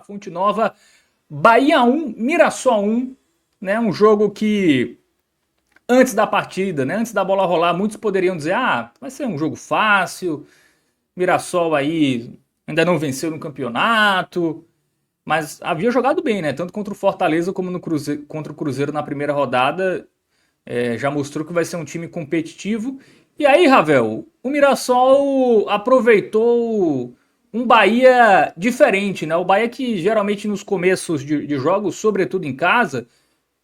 Fonte Nova. Bahia 1, Mirassol 1, né? Um jogo que antes da partida, né? Antes da bola rolar, muitos poderiam dizer: "Ah, vai ser um jogo fácil. Mirassol aí ainda não venceu no campeonato", mas havia jogado bem, né? Tanto contra o Fortaleza como no Cruzeiro, contra o Cruzeiro na primeira rodada, já mostrou que vai ser um time competitivo. E aí, Ravel, o Mirassol aproveitou um Bahia diferente, né? O Bahia que geralmente nos começos de jogos, sobretudo em casa,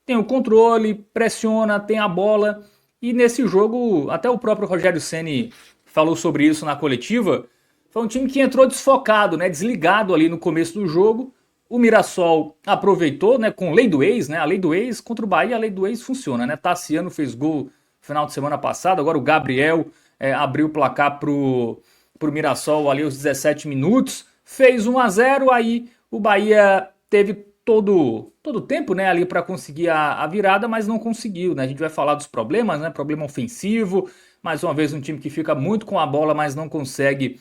tem o controle, pressiona, tem a bola. E nesse jogo, até o próprio Rogério Ceni falou sobre isso na coletiva. Foi um time que entrou desfocado, né, desligado ali no começo do jogo. O Mirassol aproveitou, né, com lei do ex, né? A lei do ex contra o Bahia, a lei do ex funciona, né? Tassiano fez gol no final de semana passado, agora o Gabriel abriu o placar pro Mirassol ali aos 17 minutos, fez 1-0, aí o Bahia teve todo o tempo, né, ali para conseguir a virada, mas não conseguiu, né? A gente vai falar dos problemas, né? Problema ofensivo, mais uma vez um time que fica muito com a bola, mas não consegue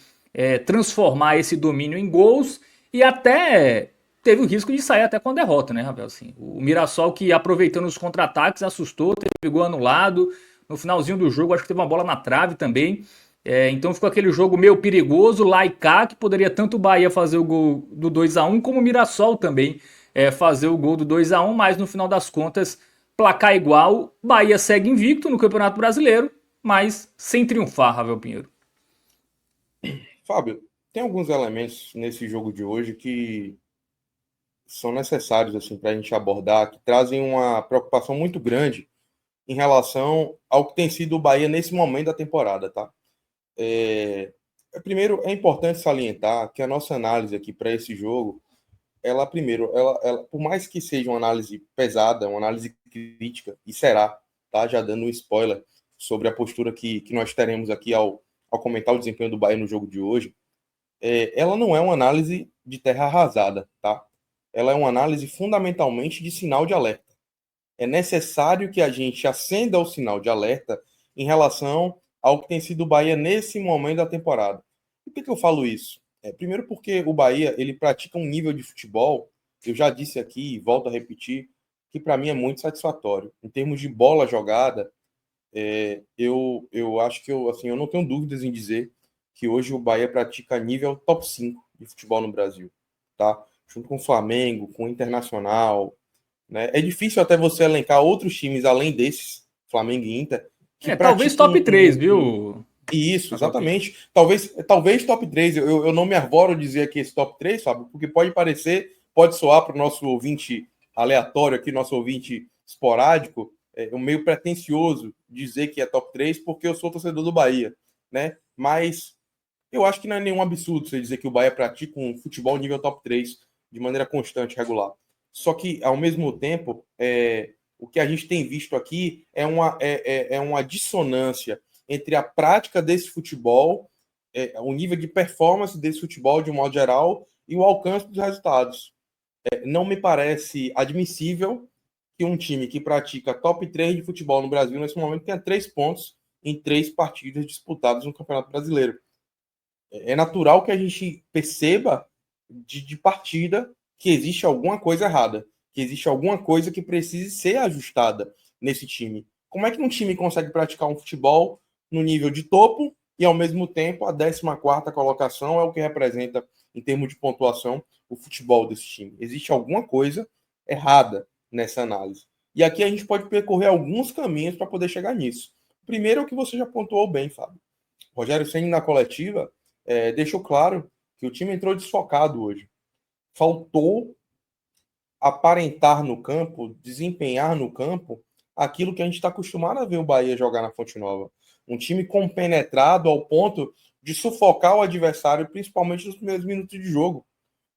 transformar esse domínio em gols, e até teve o risco de sair até com a derrota, né, Ravel? Assim, o Mirassol que aproveitando os contra-ataques assustou, teve gol anulado, no finalzinho do jogo acho que teve uma bola na trave também. Então ficou aquele jogo meio perigoso, lá e cá, que poderia tanto o Bahia fazer o gol do 2-1 como o Mirassol também fazer o gol do 2-1, mas no final das contas, placar igual, Bahia segue invicto no Campeonato Brasileiro, mas sem triunfar, Ravel Pinheiro. Fábio, tem alguns elementos nesse jogo de hoje que são necessários assim para a gente abordar, que trazem uma preocupação muito grande em relação ao que tem sido o Bahia nesse momento da temporada, tá? Primeiro, é importante salientar que a nossa análise aqui para esse jogo, ela, por mais que seja uma análise pesada, uma análise crítica, e será, tá? Já dando um spoiler sobre a postura que nós teremos aqui ao comentar o desempenho do Bahia no jogo de hoje, ela não é uma análise de terra arrasada, tá? Ela é uma análise fundamentalmente de sinal de alerta. É necessário que a gente acenda o sinal de alerta em relação ao que tem sido o Bahia nesse momento da temporada. E por que eu falo isso? Primeiro porque o Bahia ele pratica um nível de futebol, eu já disse aqui e volto a repetir, que para mim é muito satisfatório. Em termos de bola jogada, eu acho que eu não tenho dúvidas em dizer que hoje o Bahia pratica nível top 5 de futebol no Brasil, tá? Junto com o Flamengo, com o Internacional, né? É difícil até você elencar outros times além desses, Flamengo e Inter, que Talvez praticam top 3, viu? isso, Ravel Pinheiro. exatamente. Talvez top 3. Eu não me arvoro dizer aqui esse top 3, Fábio, porque pode parecer, pode soar para o nosso ouvinte aleatório aqui, nosso ouvinte esporádico, um meio pretencioso dizer que é top 3 porque eu sou torcedor do Bahia, né? Mas eu acho que não é nenhum absurdo você dizer que o Bahia pratica um futebol nível top 3 de maneira constante, regular. Só que, ao mesmo tempo, o que a gente tem visto aqui é uma dissonância entre a prática desse futebol, o nível de performance desse futebol de um modo geral e o alcance dos resultados. Não me parece admissível que um time que pratica top 3 de futebol no Brasil nesse momento tenha 3 pontos em 3 partidas disputadas no Campeonato Brasileiro. É natural que a gente perceba de partida que existe alguma coisa errada, que existe alguma coisa que precise ser ajustada nesse time. Como é que um time consegue praticar um futebol no nível de topo e, ao mesmo tempo, a 14ª colocação é o que representa, em termos de pontuação, o futebol desse time? Existe alguma coisa errada nessa análise. E aqui a gente pode percorrer alguns caminhos para poder chegar nisso. Primeiro é o que você já pontuou bem, Fábio. Rogério Ceni na coletiva deixou claro que o time entrou desfocado hoje. Faltou aparentar no campo, desempenhar no campo aquilo que a gente está acostumado a ver o Bahia jogar na Fonte Nova. Um time compenetrado ao ponto de sufocar o adversário, principalmente nos primeiros minutos de jogo.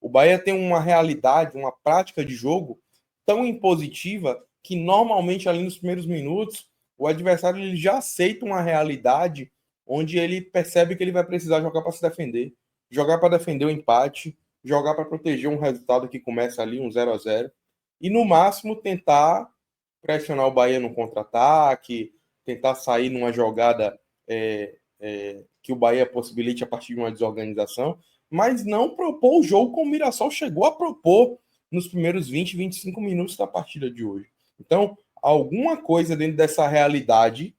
O Bahia tem uma realidade, uma prática de jogo tão impositiva que normalmente ali nos primeiros minutos o adversário ele já aceita uma realidade onde ele percebe que ele vai precisar jogar para se defender, jogar para defender o empate, jogar para proteger um resultado que começa ali um 0-0 e no máximo tentar pressionar o Bahia no contra-ataque, tentar sair numa jogada que o Bahia possibilite a partir de uma desorganização, mas não propôs o jogo como o Mirassol chegou a propor nos primeiros 20, 25 minutos da partida de hoje. Então, alguma coisa dentro dessa realidade,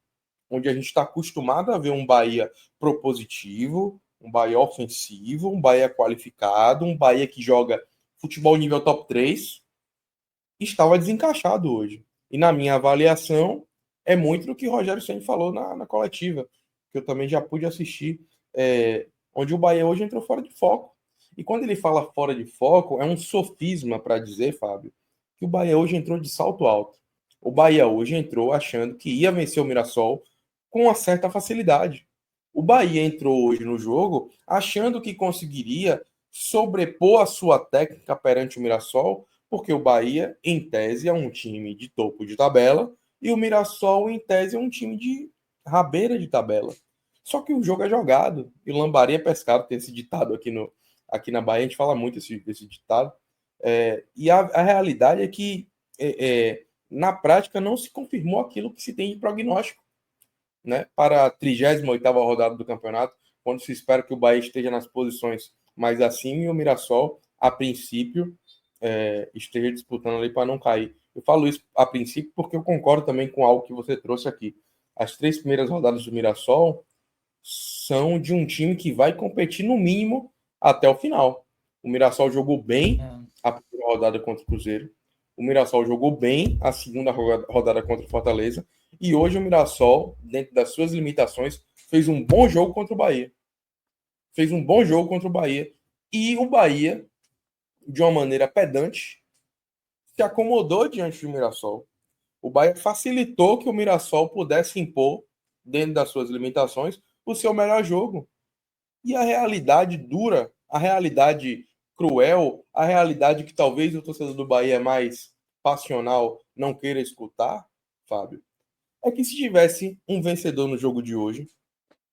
onde a gente está acostumado a ver um Bahia propositivo, um Bahia ofensivo, um Bahia qualificado, um Bahia que joga futebol nível top 3, estava desencaixado hoje. E na minha avaliação, é muito do que o Rogério Ceni falou na coletiva, que eu também já pude assistir, onde o Bahia hoje entrou fora de foco. E quando ele fala fora de foco, é um sofisma para dizer, Fábio, que o Bahia hoje entrou de salto alto. O Bahia hoje entrou achando que ia vencer o Mirassol com uma certa facilidade. O Bahia entrou hoje no jogo achando que conseguiria sobrepor a sua técnica perante o Mirassol, porque o Bahia, em tese, é um time de topo de tabela e o Mirassol, em tese, é um time de rabeira de tabela. Só que o jogo é jogado e lambaria é pescado, tem esse ditado aqui na Bahia, a gente fala muito esse ditado. E a realidade é que, na prática, não se confirmou aquilo que se tem de prognóstico, né, para a 38ª rodada do campeonato, quando se espera que o Bahia esteja nas posições mais acima e o Mirassol, a princípio, esteja disputando ali para não cair. Eu falo isso a princípio porque eu concordo também com algo que você trouxe aqui. As 3 primeiras rodadas do Mirassol são de um time que vai competir no mínimo até o final. O Mirassol jogou bem a primeira rodada contra o Cruzeiro. O Mirassol jogou bem a segunda rodada contra o Fortaleza. E hoje o Mirassol, dentro das suas limitações, fez um bom jogo contra o Bahia. Fez um bom jogo contra o Bahia. E o Bahia, de uma maneira pedante, se acomodou diante do Mirassol. O Bahia facilitou que o Mirassol pudesse impor, dentro das suas limitações, o seu melhor jogo. E a realidade dura, a realidade cruel, a realidade que talvez o torcedor do Bahia mais passional não queira escutar, Fábio, é que se tivesse um vencedor no jogo de hoje,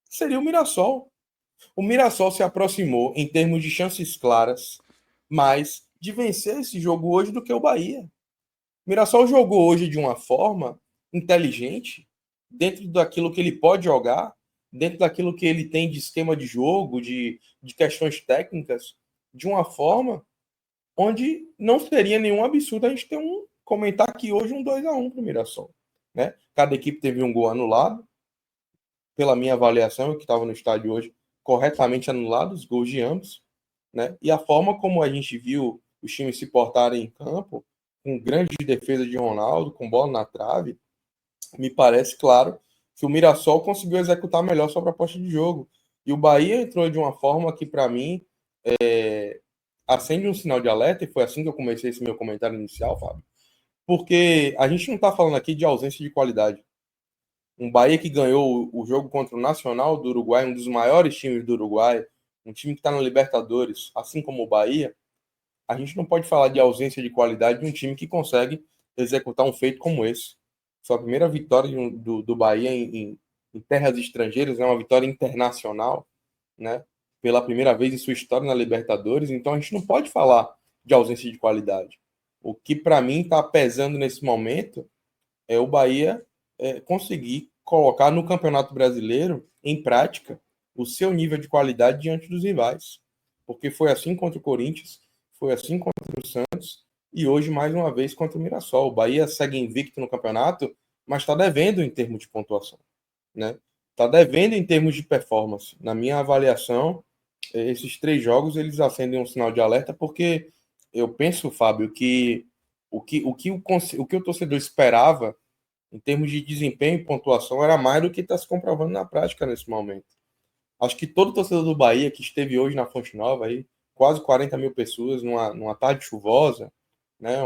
seria o Mirassol. O Mirassol se aproximou, em termos de chances claras, mais de vencer esse jogo hoje do que o Bahia. O Mirassol jogou hoje de uma forma inteligente, dentro daquilo que ele pode jogar, dentro daquilo que ele tem de esquema de jogo, de questões técnicas, de uma forma onde não seria nenhum absurdo a gente ter comentar aqui hoje um 2-1 para o Mirassol. Né? Cada equipe teve um gol anulado, pela minha avaliação, eu que estava no estádio hoje, corretamente anulados, os gols de ambos. Né? E a forma como a gente viu os times se portarem em campo, com grande defesa de Ronaldo, com bola na trave, me parece claro que o Mirassol conseguiu executar melhor sua proposta de jogo. E o Bahia entrou de uma forma que, para mim, acende um sinal de alerta, e foi assim que eu comecei esse meu comentário inicial, Fábio, porque a gente não está falando aqui de ausência de qualidade. Um Bahia que ganhou o jogo contra o Nacional do Uruguai, um dos maiores times do Uruguai, um time que está na Libertadores, assim como o Bahia, a gente não pode falar de ausência de qualidade de um time que consegue executar um feito como esse. Sua primeira vitória do Bahia em terras estrangeiras, é uma vitória internacional, né? Pela primeira vez em sua história na Libertadores, então a gente não pode falar de ausência de qualidade. O que para mim está pesando nesse momento é o Bahia conseguir colocar no Campeonato Brasileiro em prática o seu nível de qualidade diante dos rivais. Porque foi assim contra o Corinthians, foi assim contra o Santos e hoje mais uma vez contra o Mirassol. O Bahia segue invicto no campeonato, mas está devendo em termos de pontuação, né? Está devendo em termos de performance. Na minha avaliação, esses 3 jogos eles acendem um sinal de alerta, porque eu penso, Fábio, que o torcedor esperava em termos de desempenho e pontuação era mais do que está se comprovando na prática nesse momento. Acho que todo torcedor do Bahia que esteve hoje na Fonte Nova, aí, quase 40 mil pessoas numa tarde chuvosa, né,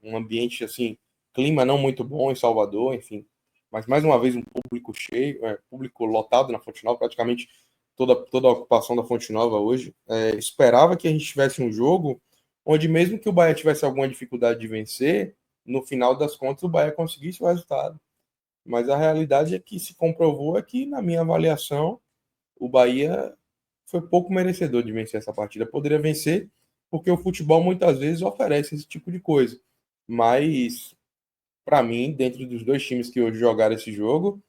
um ambiente assim, clima não muito bom em Salvador, enfim, mas mais uma vez um público cheio, público lotado na Fonte Nova, praticamente toda a ocupação da Fonte Nova hoje, esperava que a gente tivesse um jogo onde mesmo que o Bahia tivesse alguma dificuldade de vencer, no final das contas o Bahia conseguisse o resultado. Mas a realidade é que se comprovou que, na minha avaliação, o Bahia foi pouco merecedor de vencer essa partida. Poderia vencer, porque o futebol muitas vezes oferece esse tipo de coisa. Mas, para mim, dentro dos 2 times que hoje jogaram esse jogo,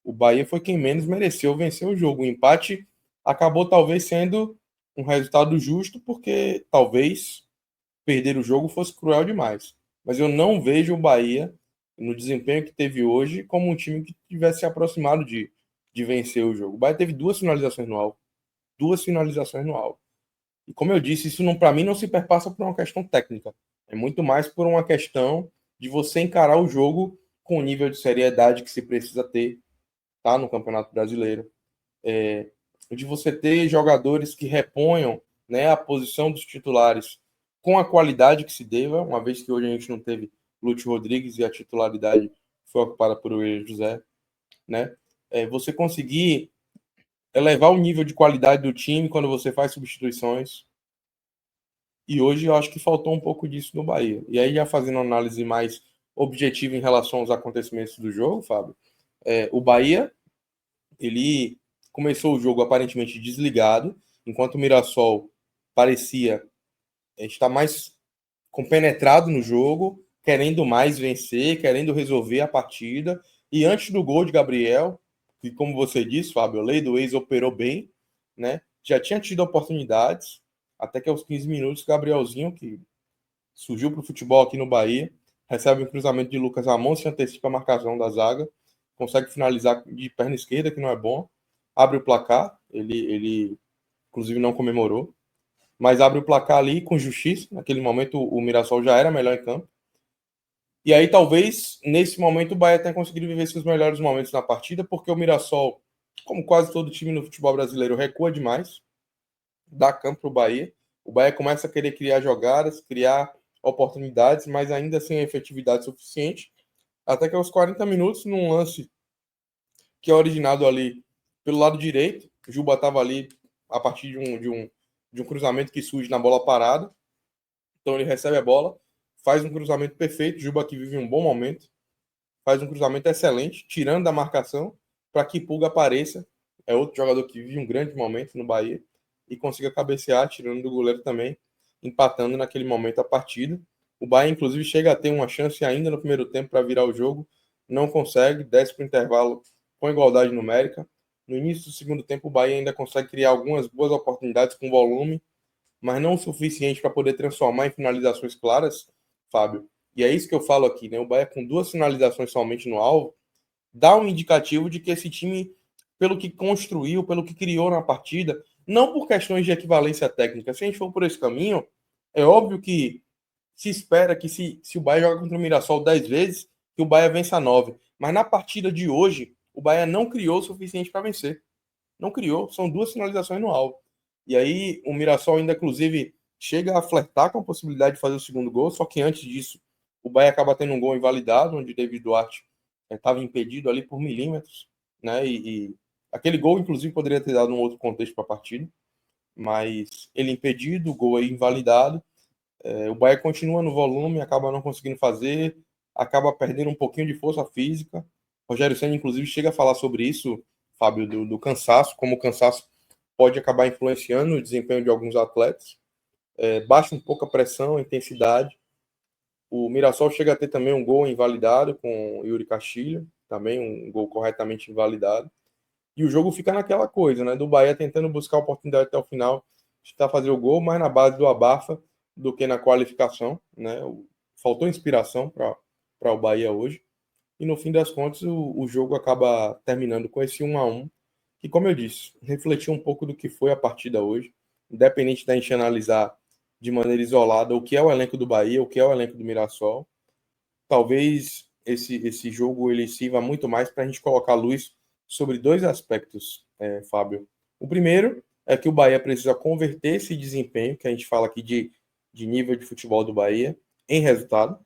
o Bahia foi quem menos mereceu vencer o jogo. O empate acabou talvez sendo um resultado justo, porque talvez perder o jogo fosse cruel demais. Mas eu não vejo o Bahia, no desempenho que teve hoje, como um time que tivesse se aproximado de vencer o jogo. O Bahia teve duas finalizações no alvo. Duas finalizações no alvo. E como eu disse, isso não, para mim não se perpassa por uma questão técnica. É muito mais por uma questão de você encarar o jogo com o nível de seriedade que se precisa ter, tá, no Campeonato Brasileiro. É, de você ter jogadores que reponham, né, a posição dos titulares com a qualidade que se deva, uma vez que hoje a gente não teve Lúcio Rodrigues e a titularidade foi ocupada por William José, né? Você conseguir elevar o nível de qualidade do time quando você faz substituições. E hoje eu acho que faltou um pouco disso no Bahia. E aí, já fazendo uma análise mais objetiva em relação aos acontecimentos do jogo, Fábio, o Bahia, ele começou o jogo aparentemente desligado, enquanto o Mirassol parecia estar mais compenetrado no jogo, querendo mais vencer, querendo resolver a partida. E antes do gol de Gabriel, que como você disse, Fábio, a lei do ex operou bem, né? Já tinha tido oportunidades, até que aos 15 minutos, Gabrielzinho, que surgiu para o futebol aqui no Bahia, recebe um cruzamento de Lucas Ramon, se antecipa a marcação da zaga, consegue finalizar de perna esquerda, que não é bom, abre o placar, ele inclusive não comemorou, mas abre o placar ali com justiça. Naquele momento o Mirassol já era melhor em campo. E aí talvez nesse momento o Bahia tenha conseguido viver seus melhores momentos na partida, porque o Mirassol, como quase todo time no futebol brasileiro, recua demais, dá campo para o Bahia. O Bahia começa a querer criar jogadas, criar oportunidades, mas ainda sem efetividade suficiente. Até que aos 40 minutos, num lance que é originado ali pelo lado direito, o Juba estava ali a partir de um cruzamento que surge na bola parada. Então ele recebe a bola, faz um cruzamento perfeito. Juba que vive um bom momento, faz um cruzamento excelente, tirando da marcação para que Pulga apareça. É outro jogador que vive um grande momento no Bahia e consiga cabecear, tirando do goleiro também, empatando naquele momento a partida. O Bahia, inclusive, chega a ter uma chance ainda no primeiro tempo para virar o jogo, não consegue, desce para o intervalo com igualdade numérica. No início do segundo tempo, o Bahia ainda consegue criar algumas boas oportunidades com volume, mas não o suficiente para poder transformar em finalizações claras, Fábio. E é isso que eu falo aqui, né? O Bahia com duas finalizações somente no alvo, dá um indicativo de que esse time, pelo que construiu, pelo que criou na partida, não por questões de equivalência técnica. Se a gente for por esse caminho, é óbvio que se espera que se o Bahia joga contra o Mirassol 10 vezes, que o Bahia vença 9. Mas na partida de hoje, o Bahia não criou o suficiente para vencer. Não criou, são duas finalizações no alvo. E aí o Mirassol ainda, inclusive, chega a flertar com a possibilidade de fazer o segundo gol, só que antes disso, o Bahia acaba tendo um gol invalidado, onde David Duarte estava impedido ali por milímetros, né? E aquele gol, inclusive, poderia ter dado um outro contexto para a partida, mas ele impedido, o gol aí invalidado. O Bahia continua no volume, acaba não conseguindo fazer, acaba perdendo um pouquinho de força física. Rogério Ceni, inclusive, chega a falar sobre isso, Fábio, do cansaço, como o cansaço pode acabar influenciando o desempenho de alguns atletas. Baixa um pouco a pressão, a intensidade. O Mirassol chega a ter também um gol invalidado com o Yuri Castilho, também um gol corretamente invalidado. E o jogo fica naquela coisa, né? Do Bahia tentando buscar a oportunidade até o final, tentar fazer o gol, mais na base do abafa do que na qualificação, né? Faltou inspiração para o Bahia hoje. E no fim das contas, o jogo acaba terminando com esse 1-1, que, como eu disse, refletiu um pouco do que foi a partida hoje, independente da gente analisar de maneira isolada o que é o elenco do Bahia, o que é o elenco do Mirassol. Talvez esse jogo ele sirva muito mais para a gente colocar luz sobre dois aspectos, Fábio. O primeiro é que o Bahia precisa converter esse desempenho, que a gente fala aqui de nível de futebol do Bahia, em resultado.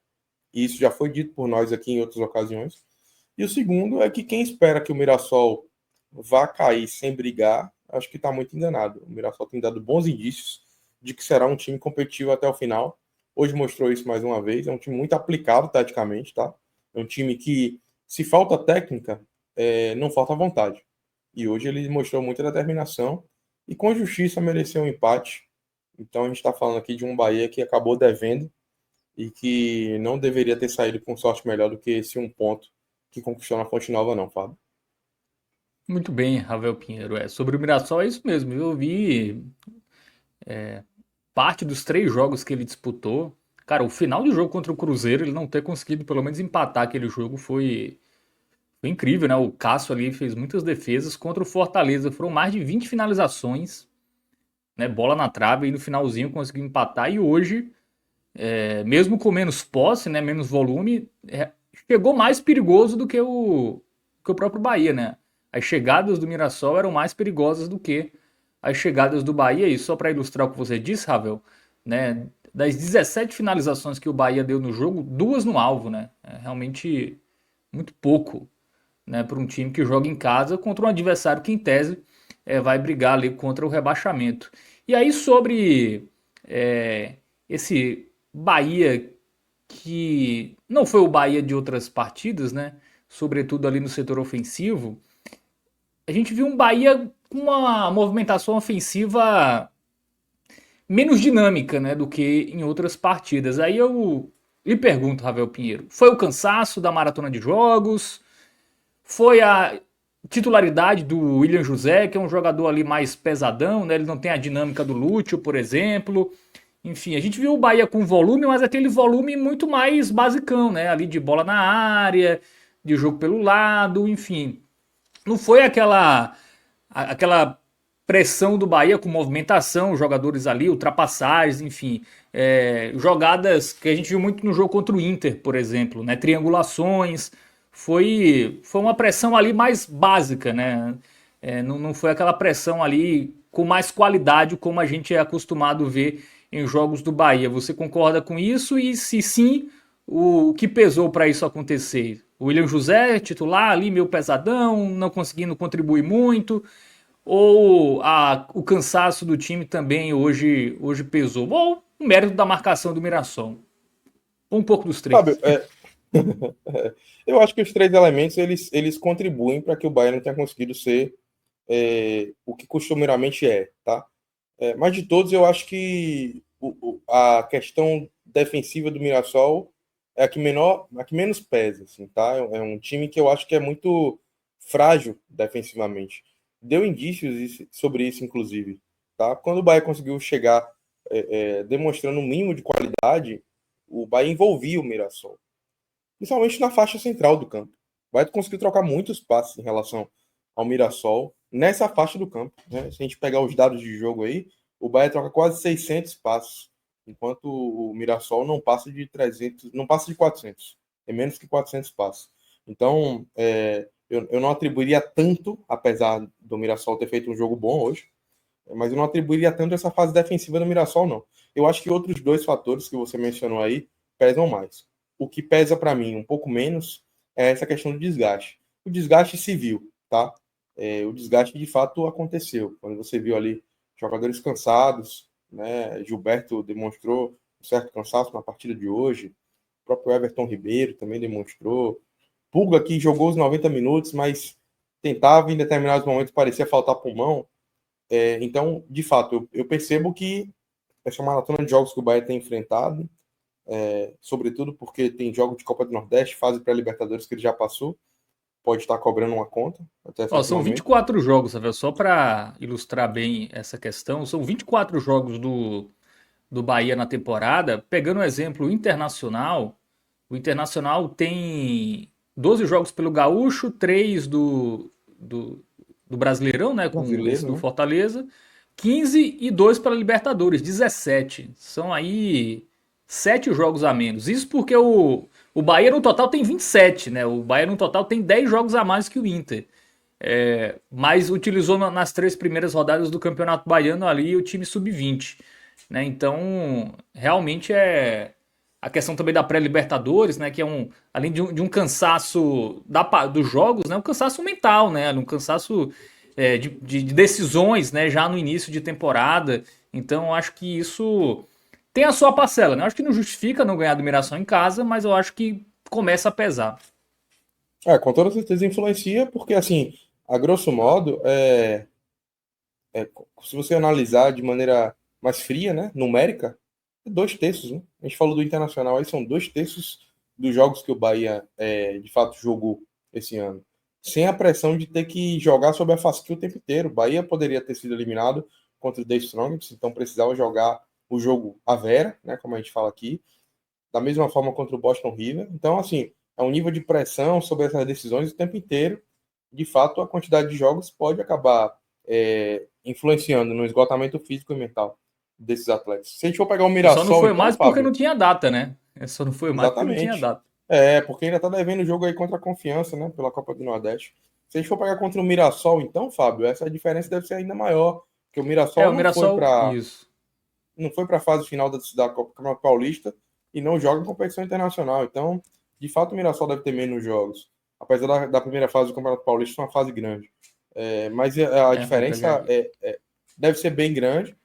E isso já foi dito por nós aqui em outras ocasiões. E o segundo é que quem espera que o Mirassol vá cair sem brigar, acho que está muito enganado. O Mirassol tem dado bons indícios de que será um time competitivo até o final. Hoje mostrou isso mais uma vez. É um time muito aplicado taticamente, tá? É um time que, se falta técnica, não falta vontade. E hoje ele mostrou muita determinação e com justiça mereceu um empate. Então a gente está falando aqui de um Bahia que acabou devendo e que não deveria ter saído com sorte melhor do que esse um ponto que conquistou na Fonte Nova, não, Fábio. Muito bem, Ravel Pinheiro. Sobre o Mirassol é isso mesmo. Eu vi Parte dos 3 jogos que ele disputou, cara, o final do jogo contra o Cruzeiro, ele não ter conseguido pelo menos empatar aquele jogo foi incrível, né? O Cássio ali fez muitas defesas contra o Fortaleza, foram mais de 20 finalizações, né? Bola na trave e no finalzinho conseguiu empatar. E hoje, mesmo com menos posse, né? Menos volume, chegou mais perigoso do que o próprio Bahia, né? As chegadas do Mirassol eram mais perigosas do que as chegadas do Bahia. E só para ilustrar o que você disse, Ravel, né? Das 17 finalizações que o Bahia deu no jogo, 2 no alvo, né? É realmente muito pouco, né, para um time que joga em casa contra um adversário que, em tese, vai brigar ali contra o rebaixamento. E aí, sobre esse Bahia que não foi o Bahia de outras partidas, né? Sobretudo ali no setor ofensivo, a gente viu um Bahia com uma movimentação ofensiva menos dinâmica, né, do que em outras partidas. Aí eu lhe pergunto, Ravel Pinheiro, foi o cansaço da maratona de jogos? Foi a titularidade do William José, que é um jogador ali mais pesadão, né? Ele não tem a dinâmica do Lúcio, por exemplo. Enfim, a gente viu o Bahia com volume, mas aquele volume muito mais basicão, né? Ali de bola na área, de jogo pelo lado, enfim. Não foi aquela pressão do Bahia com movimentação, jogadores ali, ultrapassagens, enfim, jogadas que a gente viu muito no jogo contra o Inter, por exemplo, né? Triangulações, foi uma pressão ali mais básica, né? Não foi aquela pressão ali com mais qualidade como a gente é acostumado a ver em jogos do Bahia. Você concorda com isso? E se sim, o que pesou para isso acontecer? O William José, titular ali, meio pesadão, não conseguindo contribuir muito, ou o cansaço do time também hoje pesou? Ou o mérito da marcação do Mirassol? Ou um pouco dos Sabe, três? eu acho que os 3 elementos eles contribuem para que o Bayern não tenha conseguido ser o que costumeiramente é, tá? Mas de todos, eu acho que a questão defensiva do Mirassol é a que menos pesa, assim, tá? É um time que eu acho que é muito frágil defensivamente. Deu indícios sobre isso, inclusive, tá? Quando o Bahia conseguiu chegar demonstrando um mínimo de qualidade, o Bahia envolvia o Mirassol, principalmente na faixa central do campo. O Bahia conseguiu trocar muitos passes em relação ao Mirassol nessa faixa do campo, né? Se a gente pegar os dados de jogo aí, o Bahia troca quase 600 passes, enquanto o Mirassol não passa de 300, não passa de 400, é menos que 400 passes. Então, eu não atribuiria tanto, apesar do Mirassol ter feito um jogo bom hoje, mas eu não atribuiria tanto essa fase defensiva do Mirassol, não. Eu acho que outros 2 fatores que você mencionou aí pesam mais. O que pesa para mim um pouco menos é essa questão do desgaste. O desgaste se viu, tá? O desgaste de fato aconteceu. Quando você viu ali jogadores cansados, né? Gilberto demonstrou um certo cansaço na partida de hoje. O próprio Everton Ribeiro também demonstrou. Pulga que jogou os 90 minutos, mas tentava em determinados momentos parecia faltar pulmão. Então, de fato, eu percebo que essa maratona de jogos que o Bahia tem enfrentado, sobretudo porque tem jogo de Copa do Nordeste, fase pré-Libertadores que ele já passou, pode estar cobrando uma conta até Ó, certo são momento. 24 jogos, sabe? Só para ilustrar bem essa questão, são 24 jogos do Bahia na temporada. Pegando o exemplo internacional, o Internacional tem 12 jogos pelo Gaúcho, 3 do Brasileirão, né, com esse Brasileiro, do né? Fortaleza, 15 e 2 para Libertadores, 17. São aí 7 jogos a menos. Isso porque o Bahia no total tem 27, né? O Bahia no total tem 10 jogos a mais que o Inter. Mas utilizou nas 3 primeiras rodadas do Campeonato Baiano ali o time sub-20, né? Então, realmente a questão também da pré-Libertadores, né? Que é além de um cansaço dos jogos, né? Um cansaço mental, né? Um cansaço de decisões, né? Já no início de temporada. Então, eu acho que isso tem a sua parcela, né? Eu acho que não justifica não ganhar do Mirassol em casa, mas eu acho que começa a pesar. Com toda certeza influencia, porque, assim, a grosso modo, se você analisar de maneira mais fria, né, numérica, 2 terços, né? A gente falou do Internacional, aí são 2 terços dos jogos que o Bahia, de fato, jogou esse ano. Sem a pressão de ter que jogar sob a fasquia o tempo inteiro. O Bahia poderia ter sido eliminado contra o The Strongest, então precisava jogar o jogo à vera, né, como a gente fala aqui, da mesma forma contra o Boston River. Então, assim, é um nível de pressão sobre essas decisões o tempo inteiro. De fato, a quantidade de jogos pode acabar influenciando no esgotamento físico e mental desses atletas. Se a gente for pegar o E só não Mirassol, foi então, mais porque não Fábio, tinha data, né? Só não foi mais porque não tinha exatamente. data. Porque ainda tá devendo o jogo aí contra a Confiança, né, pela Copa do Nordeste. Se a gente for pegar contra o Mirassol, então, Fábio, essa diferença deve ser ainda maior, porque o É, Mirassol o Mirassol, isso. não foi para a fase final da Copa do Campeonato Paulista e não joga em competição internacional. Então, de fato, o Mirassol deve ter menos jogos. Apesar da primeira fase do Campeonato Paulista ser uma fase grande. Mas a Vou pegar diferença aqui. deve ser bem grande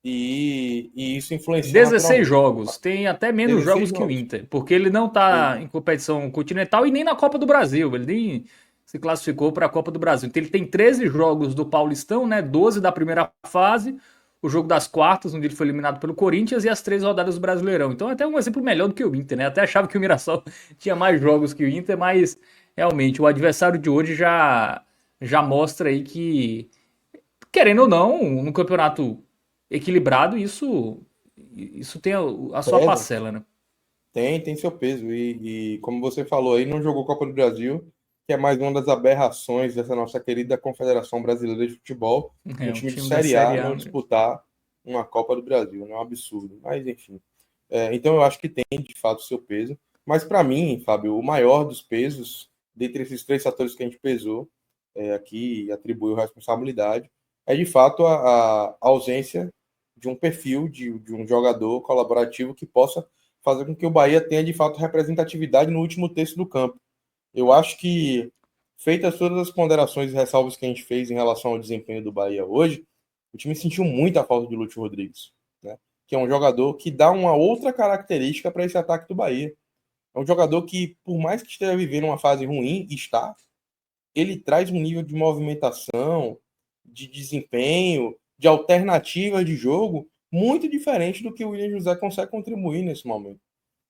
e isso influencia 16 naturalmente. jogos, tem até menos 16 jogos que o jogos. Inter, porque ele não tá em competição continental e nem na Copa do Brasil, ele nem se classificou para a Copa do Brasil. Então ele tem 13 jogos do Paulistão, né? 12 da primeira fase, o jogo das quartas, onde ele foi eliminado pelo Corinthians, e as 3 rodadas do Brasileirão. Então é até um exemplo melhor do que o Inter, né? Até achava que o Mirassol tinha mais jogos que o Inter, mas realmente o adversário de hoje já mostra aí que, querendo ou não, no campeonato equilibrado, isso tem a sua Pesa. parcela, né? Tem seu peso. E como você falou aí, não jogou Copa do Brasil, que é mais uma das aberrações dessa nossa querida Confederação Brasileira de Futebol, um É, o time de time da Série A Série A, não né? disputar uma Copa do Brasil, né? É um absurdo. Mas, enfim. Então, eu acho que tem, de fato, seu peso. Mas, para mim, Fábio, o maior dos pesos, dentre esses três fatores que a gente pesou aqui e atribuiu responsabilidade, é, de fato, a ausência de um perfil de um jogador colaborativo que possa fazer com que o Bahia tenha de fato representatividade no último terço do campo. Eu acho que, feitas todas as ponderações e ressalvas que a gente fez em relação ao desempenho do Bahia hoje, o time sentiu muita falta de Lúcio Rodrigues, né? Que é um jogador que dá uma outra característica para esse ataque do Bahia. É um jogador que, por mais que esteja vivendo uma fase ruim, ele traz um nível de movimentação, de desempenho, de alternativa de jogo muito diferente do que o William José consegue contribuir nesse momento.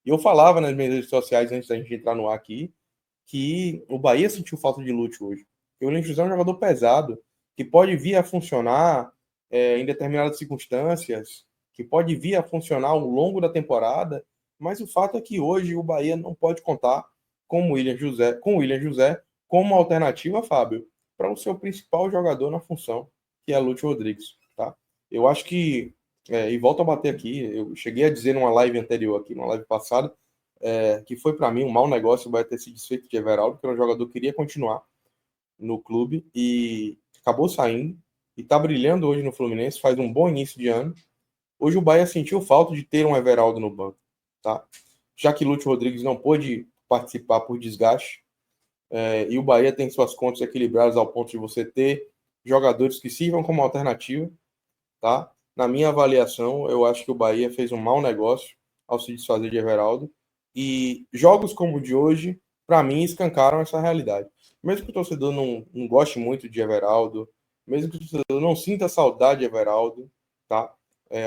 E eu falava nas minhas redes sociais, antes da gente entrar no ar aqui, que o Bahia sentiu falta de Lúcio hoje. O William José é um jogador pesado, que pode vir a funcionar em determinadas circunstâncias, que pode vir a funcionar ao longo da temporada, mas o fato é que hoje o Bahia não pode contar com o William José como alternativa, Fábio, para o seu principal jogador na função, que é Lúcio Rodrigues. Tá? Eu acho que, e volto a bater aqui, eu cheguei a dizer numa live anterior aqui, numa live passada, que foi para mim um mau negócio o Bahia ter se desfeito de Everaldo, que era um jogador que queria continuar no clube e acabou saindo e está brilhando hoje no Fluminense, faz um bom início de ano. Hoje o Bahia sentiu falta de ter um Everaldo no banco, tá? Já que Lúcio Rodrigues não pôde participar por desgaste, e o Bahia tem suas contas equilibradas ao ponto de você ter jogadores que sirvam como alternativa, tá? Na minha avaliação, eu acho que o Bahia fez um mau negócio ao se desfazer de Everaldo. E jogos como o de hoje, para mim, escancaram essa realidade. Mesmo que o torcedor não goste muito de Everaldo, mesmo que o torcedor não sinta saudade de Everaldo, tá?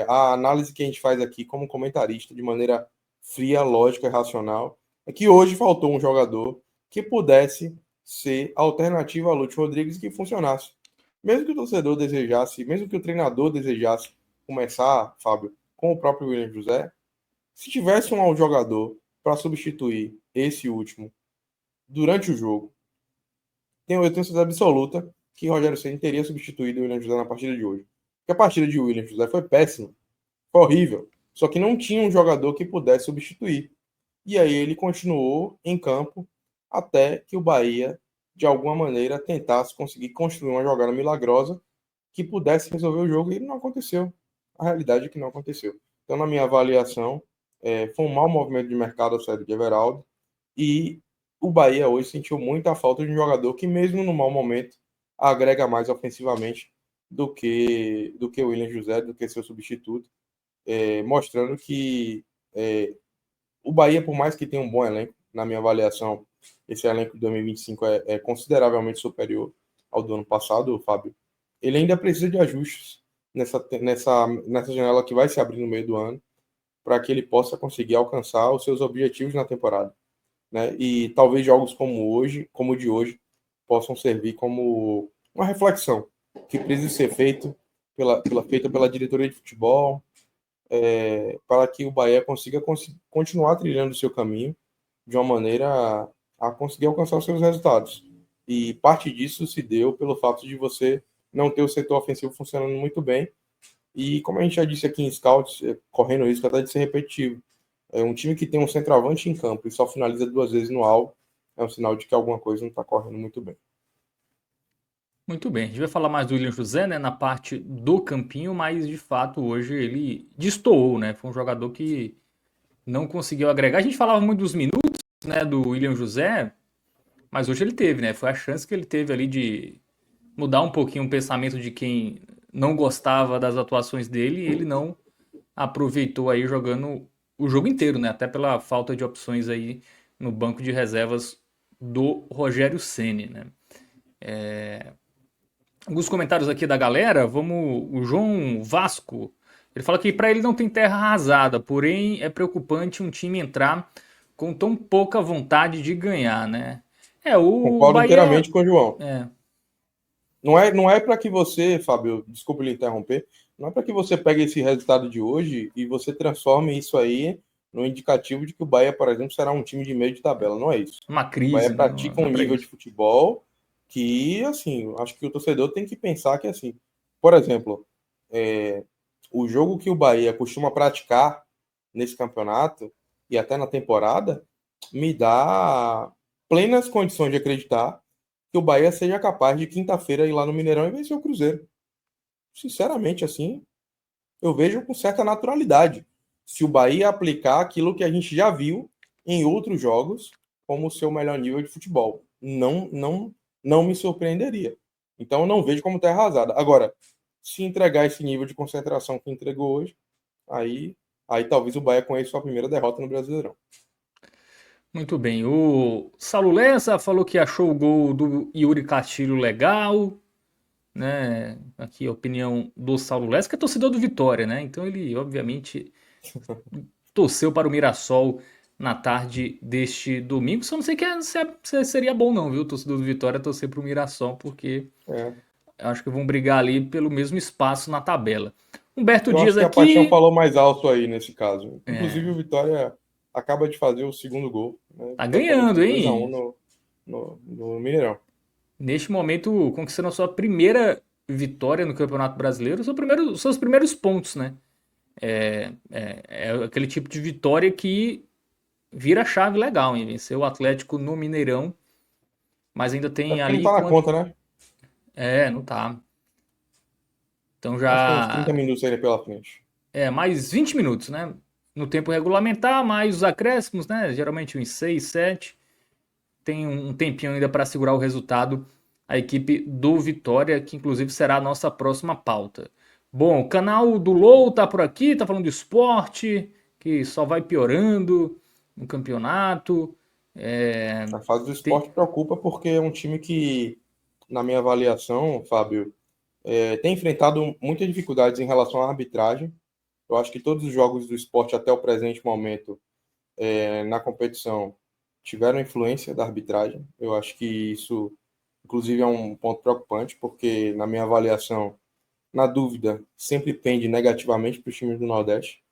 A análise que a gente faz aqui como comentarista, de maneira fria, lógica e racional, é que hoje faltou um jogador que pudesse ser alternativa a Lúcio Rodrigues que funcionasse. Mesmo que o torcedor desejasse, mesmo que o treinador desejasse começar, Fábio, com o próprio William José, se tivesse um jogador para substituir esse último durante o jogo, eu tenho certeza absoluta que Rogério Ceni teria substituído o William José na partida de hoje. Porque a partida de William José foi péssima, foi horrível. Só que não tinha um jogador que pudesse substituir. E aí ele continuou em campo até que o Bahia, de alguma maneira, tentasse conseguir construir uma jogada milagrosa que pudesse resolver o jogo e não aconteceu. A realidade é que não aconteceu. Então, na minha avaliação, foi um mau movimento de mercado a saída de Everaldo e o Bahia hoje sentiu muita falta de um jogador que, mesmo no mau momento, agrega mais ofensivamente do que o William José, do que seu substituto, mostrando que o Bahia, por mais que tenha um bom elenco, na minha avaliação, esse elenco de 2025 é consideravelmente superior ao do ano passado, Fábio. Ele ainda precisa de ajustes nessa janela que vai se abrir no meio do ano, para que ele possa conseguir alcançar os seus objetivos na temporada, né? E talvez jogos como hoje, como o de hoje, possam servir como uma reflexão que precisa ser feito feita pela diretoria de futebol, para que o Bahia consiga continuar trilhando o seu caminho de uma maneira a conseguir alcançar os seus resultados. E parte disso se deu pelo fato de você não ter o setor ofensivo funcionando muito bem. E como a gente já disse aqui em Scouts, correndo risco até de ser repetitivo, um time que tem um centroavante em campo e só finaliza 2 vezes no alvo é um sinal de que alguma coisa não está correndo muito bem. Muito bem, a gente vai falar mais do William José, né, na parte do campinho, mas de fato hoje ele destoou, né? Foi um jogador que não conseguiu agregar. A gente falava muito dos minutos, né, do William José, mas hoje ele teve, né? Foi a chance que ele teve ali de mudar um pouquinho o pensamento de quem não gostava das atuações dele e ele não aproveitou aí jogando o jogo inteiro, né? Até pela falta de opções aí no banco de reservas do Rogério Ceni, né? Alguns comentários aqui da galera, vamos, o João Vasco, ele fala que para ele não tem terra arrasada, porém é preocupante um time entrar com tão pouca vontade de ganhar, né? O Concordo Bahia, inteiramente com o João. é, Não é para que você, Fábio, desculpe lhe interromper, não é para que você pegue esse resultado de hoje e você transforme isso aí no indicativo de que o Bahia, por exemplo, será um time de meio de tabela. Não é isso. uma O Bahia crise, né? pratica Não é um para nível de isso. futebol que, assim, acho que o torcedor tem que pensar que, assim, por exemplo, o jogo que o Bahia costuma praticar nesse campeonato e até na temporada me dá plenas condições de acreditar que o Bahia seja capaz de quinta-feira ir lá no Mineirão e vencer o Cruzeiro. Sinceramente, assim, eu vejo com certa naturalidade. Se o Bahia aplicar aquilo que a gente já viu em outros jogos como o seu melhor nível de futebol, não me surpreenderia. Então, eu não vejo como terra arrasada. Agora, se entregar esse nível de concentração que entregou hoje, aí talvez o Bahia conheça sua primeira derrota no Brasileirão. Muito bem. O Saulo Lessa falou que achou o gol do Yuri Castilho legal, né? Aqui a opinião do Saulo Lessa, que é torcedor do Vitória, né? Então ele, obviamente, torceu para o Mirassol na tarde deste domingo. Só não sei se seria bom não, viu, torcedor do Vitória torcer para o Mirassol, porque É. acho que vão brigar ali pelo mesmo espaço na tabela. Humberto Eu Dias acho que a paixão aqui, falou mais alto aí nesse caso. Inclusive, o Vitória acaba de fazer o segundo gol, né? tá Vitória está ganhando, vencendo 2-1 hein? no Mineirão. Neste momento, conquistando a sua primeira vitória no Campeonato Brasileiro, seus primeiros pontos, né? É aquele tipo de vitória que vira chave legal, hein? Venceu o Atlético no Mineirão, mas ainda É tem porque não ali tá na quanto. conta, né? Não tá. Então Acho que tem uns 30 já minutos ainda pela frente. mais 20 minutos, né? No tempo regulamentar, mais os acréscimos, né? Geralmente uns 6, 7. Tem um tempinho ainda para segurar o resultado a equipe do Vitória, que inclusive será a nossa próxima pauta. Bom, o canal do Low tá por aqui, tá falando de esporte, que só vai piorando no campeonato. É, A fase do tem- esporte preocupa porque é um time que, na minha avaliação, Fábio, tem enfrentado muitas dificuldades em relação à arbitragem. Eu acho que todos os jogos do esporte até o presente momento na competição tiveram influência da arbitragem. Eu acho que isso, inclusive, é um ponto preocupante, porque, na minha avaliação, na dúvida, sempre pende negativamente para os times do Nordeste.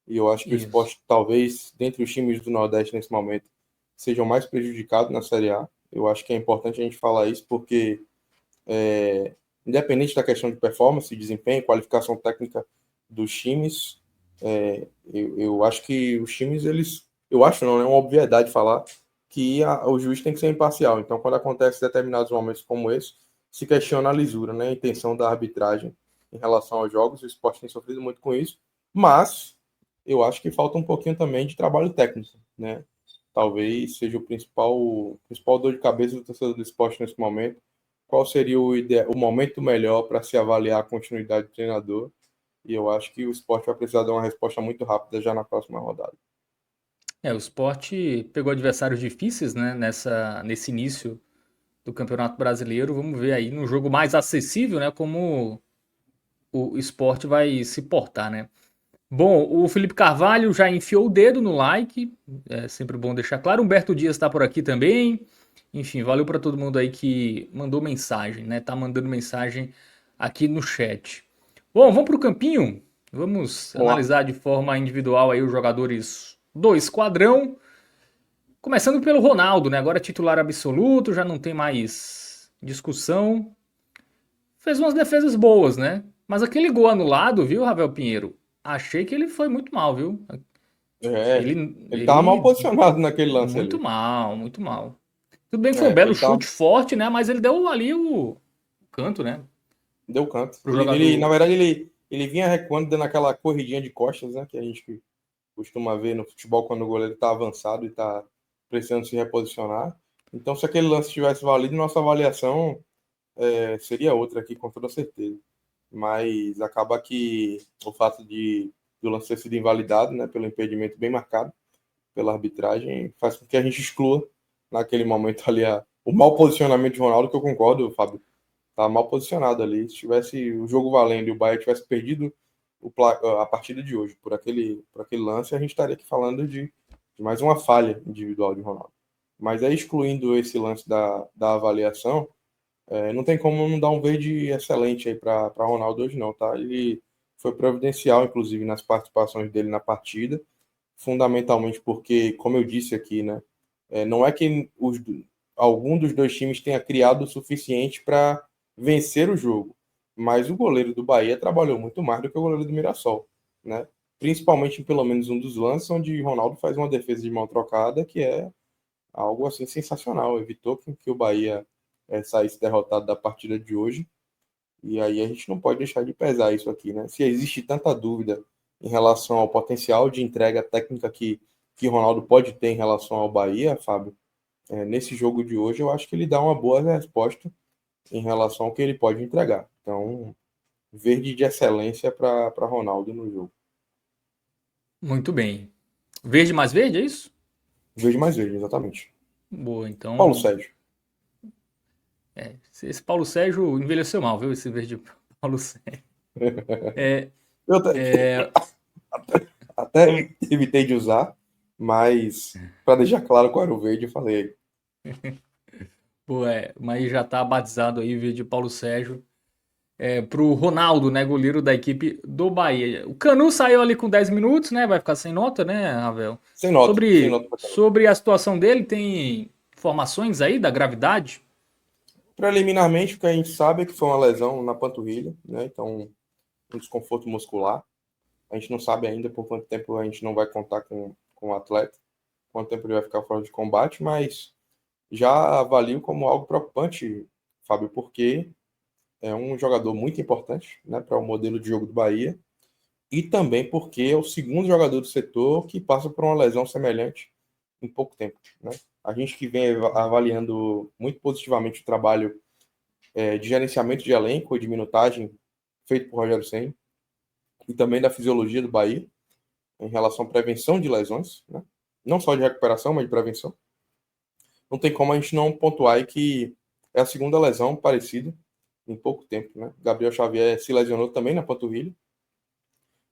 E eu acho que o Isso. esporte, talvez, dentre os times do Nordeste nesse momento, seja o mais prejudicado na Série A. Eu acho que é importante a gente falar isso, porque, independente da questão de performance, desempenho, qualificação técnica dos times, eu acho que os times, eles. Eu acho não, é uma obviedade falar que o juiz tem que ser imparcial. Então, quando acontece determinados momentos como esse, se questiona a lisura, né, a intenção da arbitragem em relação aos jogos. O esporte tem sofrido muito com isso, mas eu acho que falta um pouquinho também de trabalho técnico, né? Talvez seja o principal dor de cabeça do torcedor do esporte nesse momento. Qual seria o momento melhor para se avaliar a continuidade do treinador? E eu acho que o esporte vai precisar dar uma resposta muito rápida já na próxima rodada. O esporte pegou adversários difíceis, né, nesse início do Campeonato Brasileiro. Vamos ver aí no jogo mais acessível, né, como o esporte vai se portar, né? Bom, o Felipe Carvalho já enfiou o dedo no like, é sempre bom deixar claro. Humberto Dias está por aqui também. Enfim, valeu para todo mundo aí que mandou mensagem, né? Tá mandando mensagem aqui no chat. Bom, vamos para o campinho. Vamos Vamos lá. analisar de forma individual aí os jogadores do esquadrão. Começando pelo Ronaldo, né? Agora titular absoluto, já não tem mais discussão. Fez umas defesas boas, né? Mas aquele gol anulado, viu, Ravel Pinheiro? Achei que ele foi muito mal, viu? É, Ele, ele tava mal ele posicionado naquele lance muito ali. mal, muito mal. Tudo bem que foi um É, belo ele tava, chute forte, né? Mas ele deu ali o canto, né? deu canto. Pro Na jogador. verdade, ele vinha recuando, dando aquela corridinha de costas, né? Que a gente costuma ver no futebol quando o goleiro está avançado e está precisando se reposicionar. Então, se aquele lance tivesse valido, nossa avaliação seria outra aqui, com toda certeza. Mas acaba que o fato do lance ter sido invalidado, né, pelo impedimento bem marcado pela arbitragem, faz com que a gente exclua naquele momento ali o mau posicionamento de Ronaldo, que eu concordo, Fábio. Tá mal posicionado ali. Se tivesse o jogo valendo e o Bahia tivesse perdido a partida de hoje por aquele lance, a gente estaria aqui falando de mais uma falha individual de Ronaldo. Mas aí, excluindo esse lance da avaliação, não tem como não dar um verde excelente aí para Ronaldo hoje, não, tá? Ele foi providencial, inclusive, nas participações dele na partida, fundamentalmente porque, como eu disse aqui, né, não é que algum dos dois times tenha criado o suficiente para vencer o jogo, mas o goleiro do Bahia trabalhou muito mais do que o goleiro do Mirassol, né? Principalmente em pelo menos um dos lances onde Ronaldo faz uma defesa de mão trocada que é algo assim sensacional, evitou que o Bahia saísse derrotado da partida de hoje. E aí a gente não pode deixar de pesar isso aqui, né? Se existe tanta dúvida em relação ao potencial de entrega técnica que Ronaldo pode ter em relação ao Bahia, Fábio, nesse jogo de hoje eu acho que ele dá uma boa resposta em relação ao que ele pode entregar. Então, verde de excelência para Ronaldo no jogo. Muito bem. Verde mais verde, é isso? Verde mais verde, exatamente. Boa, Paulo então. Sérgio. Esse Paulo Sérgio envelheceu mal, viu? Esse verde Paulo Sérgio. É, Eu até evitei de usar, mas para deixar claro qual era o verde, eu falei. pô, mas já tá batizado aí, verde Paulo Sérgio. Pro Ronaldo, né? Goleiro da equipe do Bahia. O Canu saiu ali com 10 minutos, né? Vai ficar sem nota, né, Ravel? Sem Sobre, nota para Canu. sobre a situação dele, tem informações aí da gravidade? Preliminarmente, o que a gente sabe é que foi uma lesão na panturrilha, né? Então, um desconforto muscular. A gente não sabe ainda por quanto tempo a gente não vai contar com o atleta, quanto tempo ele vai ficar fora de combate, mas já avalio como algo preocupante, Fábio, porque é um jogador muito importante, né, para o modelo de jogo do Bahia, e também porque é o segundo jogador do setor que passa por uma lesão semelhante em pouco tempo, né? A gente que vem avaliando muito positivamente o trabalho de gerenciamento de elenco e de minutagem feito por Rogério Ceni e também da fisiologia do Bahia em relação à prevenção de lesões, né? Não só de recuperação, mas de prevenção. Não tem como a gente não pontuar aí que é a segunda lesão parecida em pouco tempo, né? Gabriel Xavier se lesionou também na panturrilha,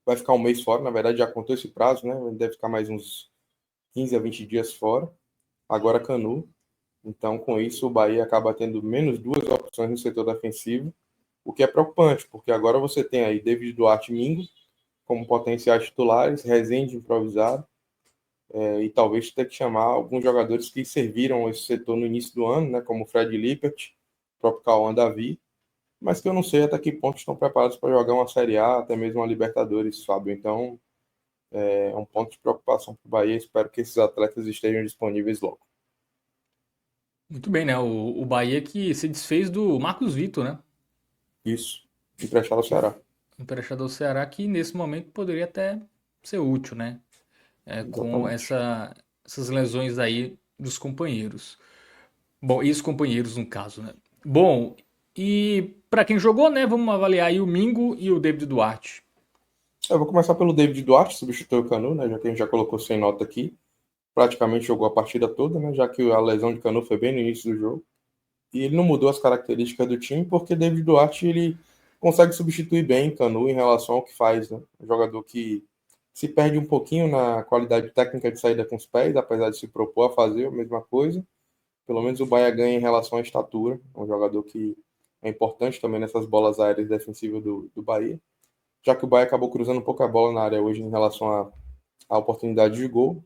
vai ficar um mês fora, na verdade já contou esse prazo, né? Ele deve ficar mais uns 15 a 20 dias fora. Agora Canu. Então, com isso, o Bahia acaba tendo menos duas opções no setor defensivo, o que é preocupante, porque agora você tem aí David Duarte e Mingo como potenciais titulares, Rezende improvisado, e talvez ter que chamar alguns jogadores que serviram esse setor no início do ano, né, como o Fred Lippert, o próprio Cauã Davi, mas que eu não sei até que ponto estão preparados para jogar uma Série A, até mesmo uma Libertadores, Fábio. Então, é um ponto de preocupação para o Bahia. Espero que esses atletas estejam disponíveis logo. Muito bem, né? O Bahia que se desfez do Marcos Vitor, né? Isso, emprestado ao Que Ceará. emprestado ao Ceará, que nesse momento poderia até ser útil, né? Com Exatamente. essas lesões aí dos companheiros. Bom, ex-companheiros no caso, né? Bom, e para quem jogou, né? Vamos avaliar aí o Mingo e o David Duarte. Eu vou começar pelo David Duarte, substituiu o Canu, né, já que a gente já colocou sem nota aqui. Praticamente jogou a partida toda, né, já que a lesão de Canu foi bem no início do jogo. E ele não mudou as características do time, porque David Duarte ele consegue substituir bem Canu em relação ao que faz, né? Um jogador que se perde um pouquinho na qualidade técnica de saída com os pés, apesar de se propor a fazer a mesma coisa. Pelo menos o Bahia ganha em relação à estatura. É um jogador que é importante também nessas bolas aéreas defensivas do Bahia. já que o Bahia acabou cruzando um pouco a bola na área hoje em relação à oportunidade de gol.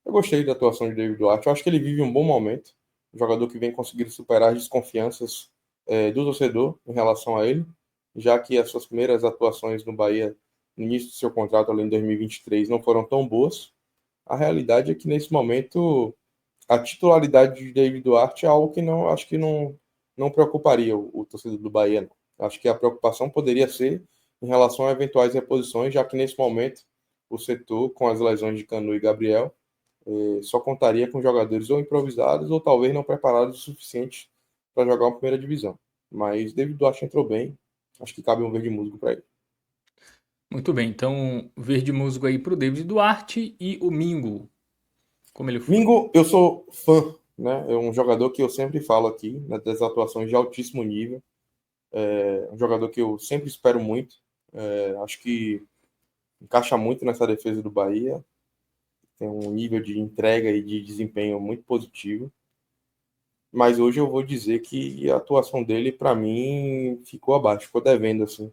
Eu gostei da atuação de David Duarte. Eu acho que ele vive um bom momento. Um jogador que vem conseguindo superar as desconfianças do torcedor em relação a ele, já que as suas primeiras atuações no Bahia, no início do seu contrato, ali em 2023, não foram tão boas. A realidade é que, nesse momento, a titularidade de David Duarte é algo que não acho que não preocuparia o torcedor do Bahia. Não. Acho que a preocupação poderia ser em relação a eventuais reposições, já que, nesse momento, o setor, com as lesões de Canu e Gabriel, só contaria com jogadores ou improvisados ou talvez não preparados o suficiente para jogar uma primeira divisão. Mas David Duarte entrou bem, acho que cabe um verde musgo para ele. Muito bem, então verde musgo aí pro David Duarte e o Mingo, como ele foi. Mingo, eu sou fã, né? É um jogador que eu sempre falo aqui, né, das atuações de altíssimo nível. É um jogador que eu sempre espero muito. Acho que encaixa muito nessa defesa do Bahia. Tem um nível de entrega e de desempenho muito positivo. Mas hoje eu vou dizer que a atuação dele, para mim, ficou abaixo, ficou devendo, assim.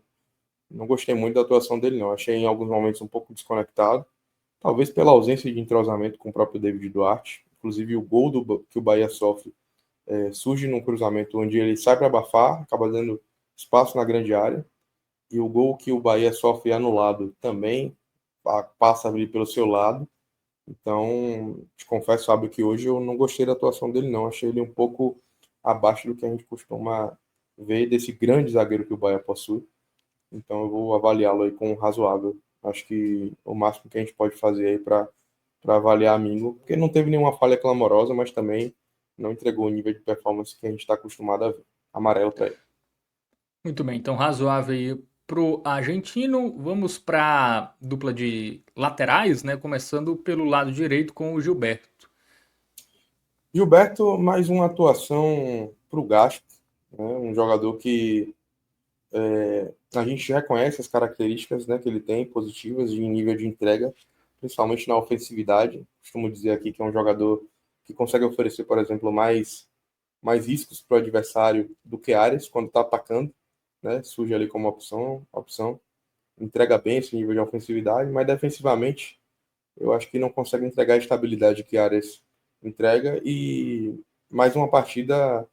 Não gostei muito da atuação dele, não. Achei em alguns momentos um pouco desconectado. Talvez pela ausência de entrosamento com o próprio David Duarte. Inclusive, o gol que o Bahia sofre surge num cruzamento onde ele sai para abafar, acaba dando espaço na grande área. E o gol que o Bahia sofre anulado também passa ali pelo seu lado. Então, te confesso, Fábio, que hoje eu não gostei da atuação dele, não. Achei ele um pouco abaixo do que a gente costuma ver desse grande zagueiro que o Bahia possui. Então, eu vou avaliá-lo aí com razoável. Acho que o máximo que a gente pode fazer aí para avaliar a Mingo, porque não teve nenhuma falha clamorosa, mas também não entregou o nível de performance que a gente está acostumado a ver. Amarelo para ele. Muito bem, então razoável aí pro argentino. Vamos para dupla de laterais, né? Começando pelo lado direito com o Gilberto. Gilberto, mais uma atuação para o gasto, né? Um jogador que a gente já conhece as características, né, que ele tem positivas de nível de entrega, principalmente na ofensividade. Costumo dizer aqui que é um jogador que consegue oferecer, por exemplo, mais riscos para o adversário do que áreas quando está atacando, né? Surge ali como opção, entrega bem esse nível de ofensividade, mas defensivamente eu acho que não consegue entregar a estabilidade que Arias entrega e mais uma partida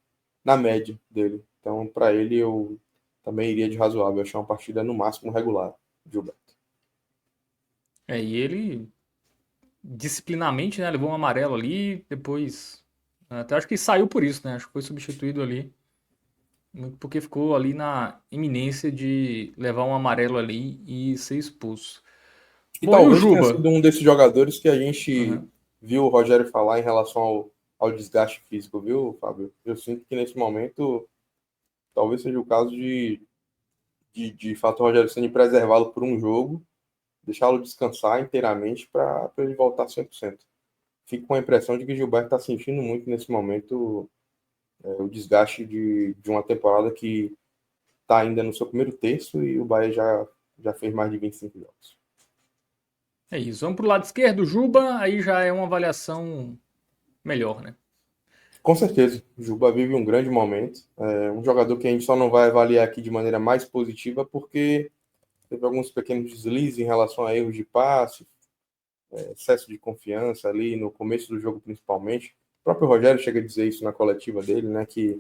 na média dele. Então, para ele, eu também iria de razoável. Achar uma partida no máximo regular, Gilberto. E ele disciplinamente, né? Levou um amarelo ali, depois até acho que saiu por isso, né? Acho que foi substituído ali, muito porque ficou ali na iminência de levar um amarelo ali e ser expulso. E Bom, e o talvez tenha Juba? sido um desses jogadores que a gente Uhum. viu o Rogério falar em relação ao desgaste físico, viu, Fábio? Eu sinto que nesse momento talvez seja o caso de fato o Rogério Ceni preservá-lo por um jogo, deixá-lo descansar inteiramente para ele voltar 100%. Fico com a impressão de que Gilberto está sentindo muito nesse momento o desgaste de uma temporada que está ainda no seu primeiro terço e o Bahia já fez mais de 25 jogos. É isso. Vamos pro lado esquerdo, Juba, aí já é uma avaliação melhor, né? Com certeza, o Juba vive um grande momento. É um jogador que a gente só não vai avaliar aqui de maneira mais positiva porque teve alguns pequenos deslizes em relação a erros de passe, excesso de confiança ali no começo do jogo principalmente. O próprio Rogério chega a dizer isso na coletiva dele, né, que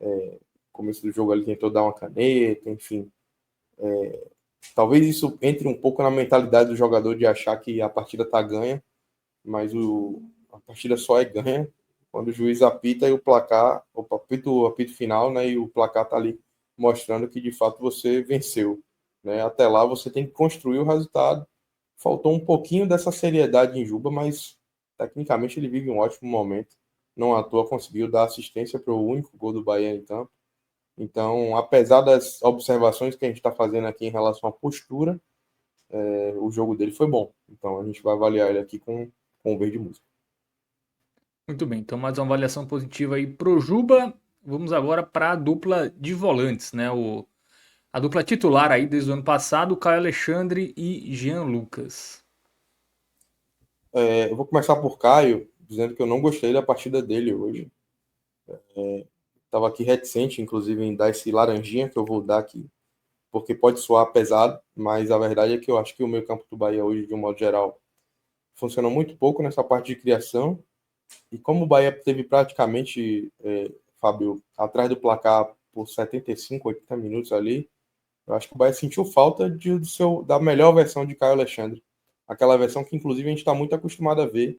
no começo do jogo ele tentou dar uma caneta, enfim. Talvez isso entre um pouco na mentalidade do jogador de achar que a partida está ganha, mas a partida só é ganha quando o juiz apita e o apito final, né, e o placar está ali mostrando que de fato você venceu. Né? Até lá você tem que construir o resultado. Faltou um pouquinho dessa seriedade em Juba, mas tecnicamente ele vive um ótimo momento. Não à toa conseguiu dar assistência para o único gol do Bahia em campo. Então, apesar das observações que a gente está fazendo aqui em relação à postura, o jogo dele foi bom. Então, a gente vai avaliar ele aqui com o verde músico. Muito bem, então mais uma avaliação positiva aí pro Juba. Vamos agora para a dupla de volantes, né? A dupla titular aí desde o ano passado, Caio Alexandre e Jean Lucas. Eu vou começar por Caio, dizendo que eu não gostei da partida dele hoje. Estava aqui reticente, inclusive, em dar esse laranjinha que eu vou dar aqui porque pode soar pesado, mas a verdade é que eu acho que o meio-campo do Bahia hoje, de um modo geral, funciona muito pouco nessa parte de criação. E como o Bahia teve praticamente, Fábio, atrás do placar por 75, 80 minutos ali, eu acho que o Bahia sentiu falta da melhor versão de Caio Alexandre. Aquela versão que, inclusive, a gente está muito acostumado a ver.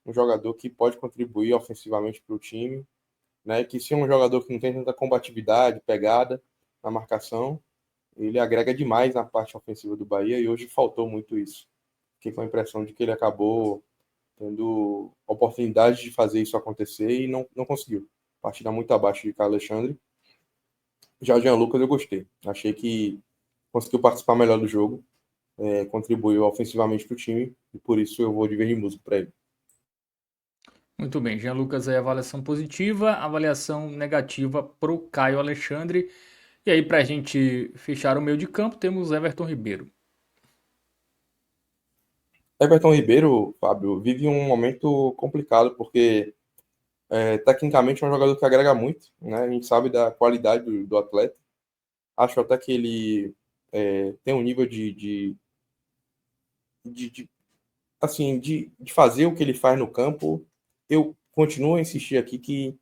Um jogador que pode contribuir ofensivamente para o time, né? Que se é um jogador que não tem tanta combatividade, pegada na marcação, ele agrega demais na parte ofensiva do Bahia e hoje faltou muito isso. Fiquei com a impressão de que ele acabou tendo oportunidade de fazer isso acontecer e não conseguiu. Partida muito abaixo de Caio Alexandre. Já Jean Lucas eu gostei. Achei que conseguiu participar melhor do jogo, contribuiu ofensivamente para o time e por isso eu vou de verde músico para ele. Muito bem, Jean Lucas aí, avaliação positiva, avaliação negativa para o Caio Alexandre. E aí, para a gente fechar o meio de campo, temos Everton Ribeiro. Everton Ribeiro, Fábio, vive um momento complicado porque tecnicamente é um jogador que agrega muito, né? A gente sabe da qualidade do atleta. Acho até que ele tem um nível de, assim, de fazer o que ele faz no campo. Eu continuo a insistir aqui que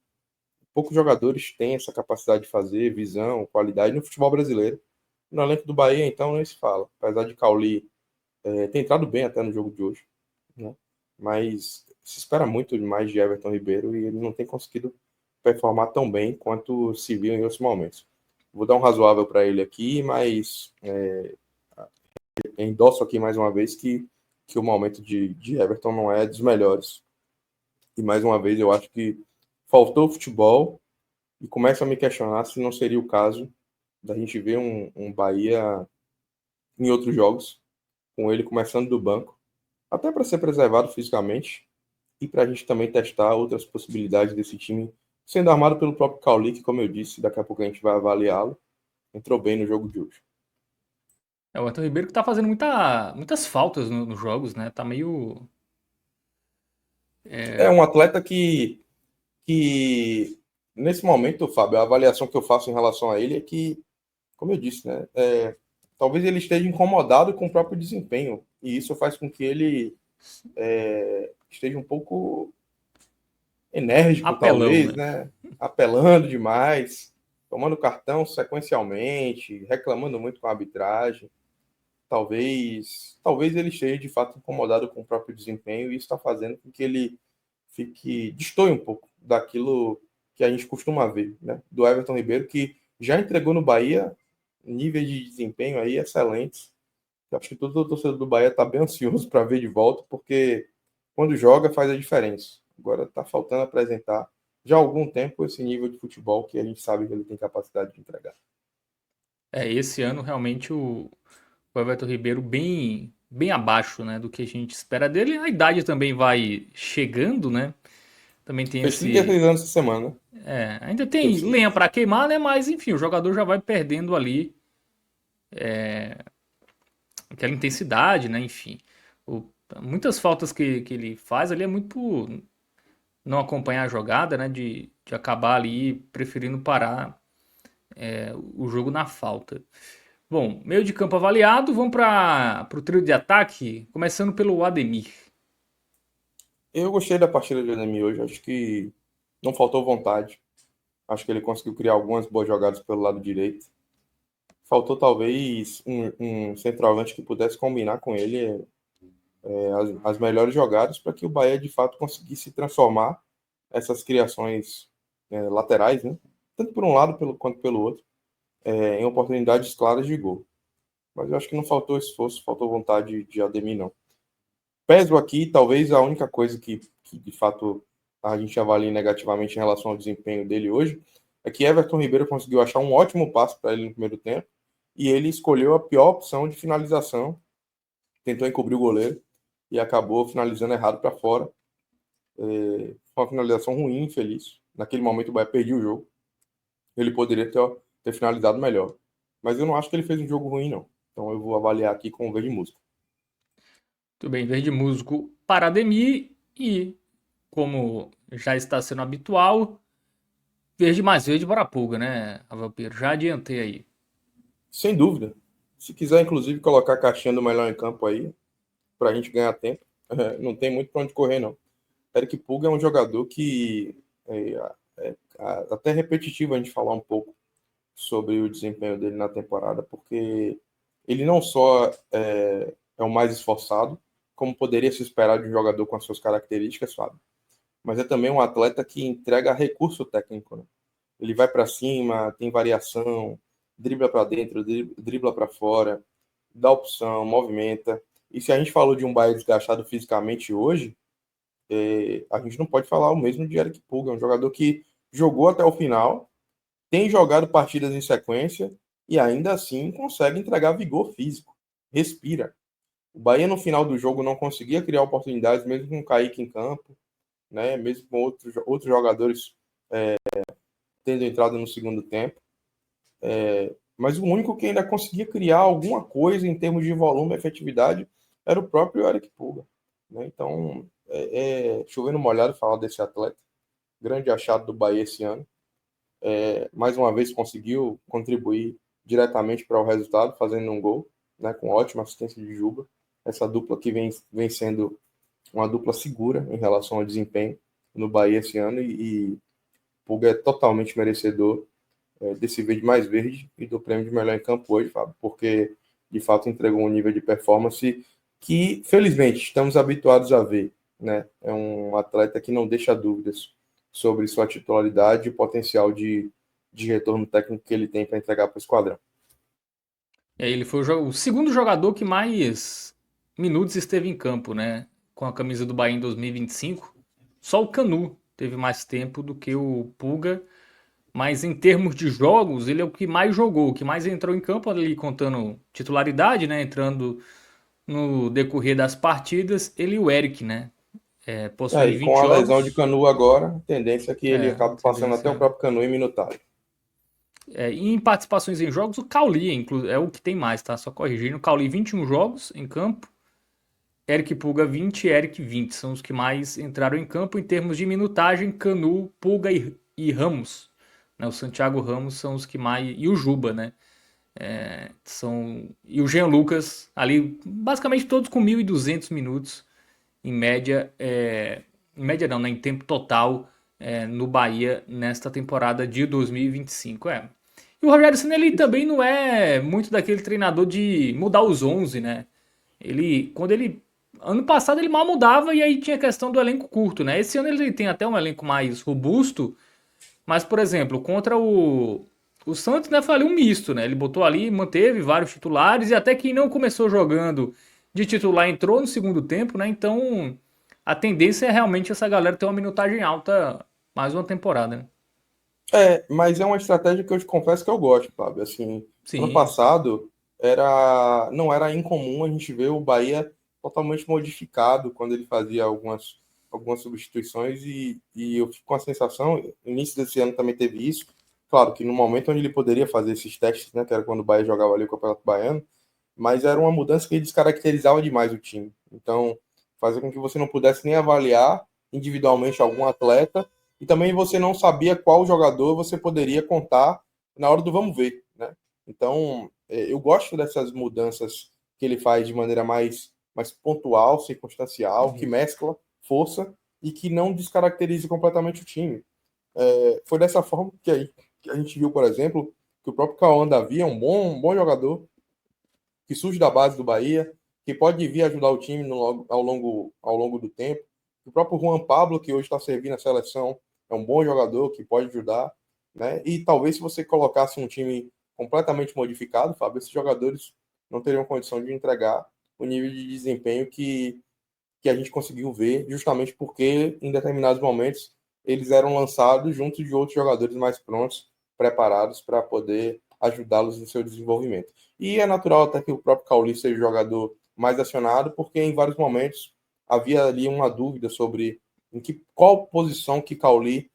poucos jogadores têm essa capacidade de fazer, visão, qualidade no futebol brasileiro. No elenco do Bahia, então, nem se fala. Apesar de Cauli ter entrado bem até no jogo de hoje, né? Mas se espera muito mais de Everton Ribeiro e ele não tem conseguido performar tão bem quanto se viu em outros momentos. Vou dar um razoável para ele aqui, mas endosso aqui mais uma vez que o momento de Everton não é dos melhores. E mais uma vez eu acho que faltou futebol e começo a me questionar se não seria o caso da gente ver um Bahia em outros jogos, com ele começando do banco, até para ser preservado fisicamente e para a gente também testar outras possibilidades desse time, sendo armado pelo próprio Cauli, que, como eu disse, daqui a pouco a gente vai avaliá-lo, entrou bem no jogo de hoje. É o Everton Ribeiro que tá fazendo muitas faltas nos jogos, né? Tá meio. É um atleta que nesse momento, Fábio, a avaliação que eu faço em relação a ele é que, como eu disse, né, talvez ele esteja incomodado com o próprio desempenho, e isso faz com que ele esteja um pouco enérgico, Apelão, talvez, né? né, apelando demais, tomando cartão sequencialmente, reclamando muito com a arbitragem. Talvez ele esteja de fato incomodado com o próprio desempenho e isso está fazendo com que ele destoie um pouco daquilo que a gente costuma ver, né? Do Everton Ribeiro, que já entregou no Bahia níveis de desempenho aí excelentes. Eu acho que todo o torcedor do Bahia está bem ansioso para ver de volta, porque quando joga faz a diferença. Agora está faltando apresentar já há algum tempo esse nível de futebol que a gente sabe que ele tem capacidade de entregar. Esse ano realmente o Everton Ribeiro bem abaixo, né, do que a gente espera dele. A idade também vai chegando, né? Também tem Fez esse. 36 anos essa semana, né? Ainda tem Esqueci. lenha para queimar, né? Mas enfim, o jogador já vai perdendo ali aquela intensidade, né? Enfim. Muitas faltas que ele faz ali é muito por não acompanhar a jogada, né? De acabar ali preferindo parar o jogo na falta. Bom, meio de campo avaliado, vamos para o trio de ataque, começando pelo Ademir. Eu gostei da partida de Ademir hoje, acho que não faltou vontade. Acho que ele conseguiu criar algumas boas jogadas pelo lado direito. Faltou talvez um centroavante que pudesse combinar com ele as melhores jogadas para que o Bahia de fato conseguisse transformar essas criações laterais, né? Tanto por um lado quanto pelo outro, em oportunidades claras de gol. Mas eu acho que não faltou esforço, faltou vontade de Ademir, não. Peso aqui, talvez a única coisa que de fato a gente avalia negativamente em relação ao desempenho dele hoje é que Everton Ribeiro conseguiu achar um ótimo passe para ele no primeiro tempo e ele escolheu a pior opção de finalização, tentou encobrir o goleiro e acabou finalizando errado para fora. Foi uma finalização ruim, infeliz. Naquele momento o Bahia perdeu o jogo. Ele poderia ter finalizado melhor. Mas eu não acho que ele fez um jogo ruim, não. Então eu vou avaliar aqui com o verde músico. Tudo bem, verde músico para Ademir e, como já está sendo habitual, verde mais verde para a pulga, né, Avalpeiro? Já adiantei aí. Sem dúvida. Se quiser, inclusive, colocar a caixinha do melhor em campo aí, para a gente ganhar tempo, não tem muito para onde correr, não. Eric Pulga é um jogador que até repetitivo a gente falar um pouco sobre o desempenho dele na temporada, porque ele não só é o mais esforçado, como poderia se esperar de um jogador com as suas características, sabe? Mas é também um atleta que entrega recurso técnico, né? Ele vai para cima, tem variação, dribla para dentro, dribla para fora, dá opção, movimenta. E se a gente falou de um Bahia desgastado fisicamente hoje, a gente não pode falar o mesmo de Eric Pulga, um jogador que jogou até o final, tem jogado partidas em sequência e ainda assim consegue entregar vigor físico, respira. O Bahia no final do jogo não conseguia criar oportunidades, mesmo com o Kaique em campo, né? Mesmo com outros jogadores tendo entrado no segundo tempo. Mas o único que ainda conseguia criar alguma coisa em termos de volume e efetividade era o próprio Eric Pulga. Né? Então, chovendo molhado falar desse atleta, grande achado do Bahia esse ano. Mais uma vez conseguiu contribuir diretamente para o resultado, fazendo um gol, né, com ótima assistência de Juba. Essa dupla que vem sendo uma dupla segura em relação ao desempenho no Bahia esse ano, e Pulga é totalmente merecedor desse verde mais verde e do prêmio de melhor em campo hoje, Fábio, porque de fato entregou um nível de performance que, felizmente, estamos habituados a ver. Né? É um atleta que não deixa dúvidas sobre sua titularidade e o potencial de retorno técnico que ele tem para entregar para o esquadrão. Ele foi o segundo jogador que mais minutos esteve em campo, né? Com a camisa do Bahia em 2025. Só o Canu teve mais tempo do que o Pulga. Mas em termos de jogos, ele é o que mais jogou, o que mais entrou em campo ali, contando titularidade, né? Entrando no decorrer das partidas, ele e o Eric, né? Possuem E 20 com a lesão de jogos. Canu agora, a tendência é que ele acabe passando até o Tendência. próprio Canu em minutagem. E em participações em jogos, o Cauli é o que tem mais, tá? Só corrigindo. O Cauli, 21 jogos em campo. Eric Pulga, 20, Eric, 20. São os que mais entraram em campo. Em termos de minutagem, Canu, Pulga e Ramos. Né? O Santiago Ramos são os que mais. E o Juba, né? E o Jean Lucas, ali, basicamente todos com 1.200 minutos, em média. Em média não, né? Em tempo total no Bahia nesta temporada de 2025. E o Rogério Ceni, ele também não é muito daquele treinador de mudar os 11, né? Ano passado ele mal mudava e aí tinha a questão do elenco curto, né? Esse ano ele tem até um elenco mais robusto, mas, por exemplo, contra o Santos, né, foi ali um misto, né? Ele botou ali, manteve vários titulares e até quem não começou jogando de titular entrou no segundo tempo, né? Então, a tendência é realmente essa galera ter uma minutagem alta mais uma temporada, né? Mas é uma estratégia que eu te confesso que eu gosto, Fábio. Assim, ano Sim, passado não era incomum a gente ver o Bahia totalmente modificado quando ele fazia algumas substituições e eu fico com a sensação, no início desse ano também teve isso, claro que no momento onde ele poderia fazer esses testes, né, que era quando o Bahia jogava ali o Campeonato Baiano, mas era uma mudança que descaracterizava demais o time. Então, fazia com que você não pudesse nem avaliar individualmente algum atleta e também você não sabia qual jogador você poderia contar na hora do vamos ver, né? Então, eu gosto dessas mudanças que ele faz de maneira mais pontual, circunstancial, que mescla força e que não descaracteriza completamente o time. Foi dessa forma que a gente viu, por exemplo, que o próprio Cauã Davi é um bom jogador, que surge da base do Bahia, que pode vir ajudar o time ao longo do tempo. O próprio Juan Pablo, que hoje está servindo a seleção, é um bom jogador que pode ajudar. Né? E talvez se você colocasse um time completamente modificado, Fábio, esses jogadores não teriam condição de entregar o nível de desempenho que a gente conseguiu ver, justamente porque em determinados momentos eles eram lançados junto de outros jogadores mais prontos, preparados para poder ajudá-los no seu desenvolvimento. E é natural até que o próprio Cauli seja o jogador mais acionado, porque em vários momentos havia ali uma dúvida sobre qual posição que Cauli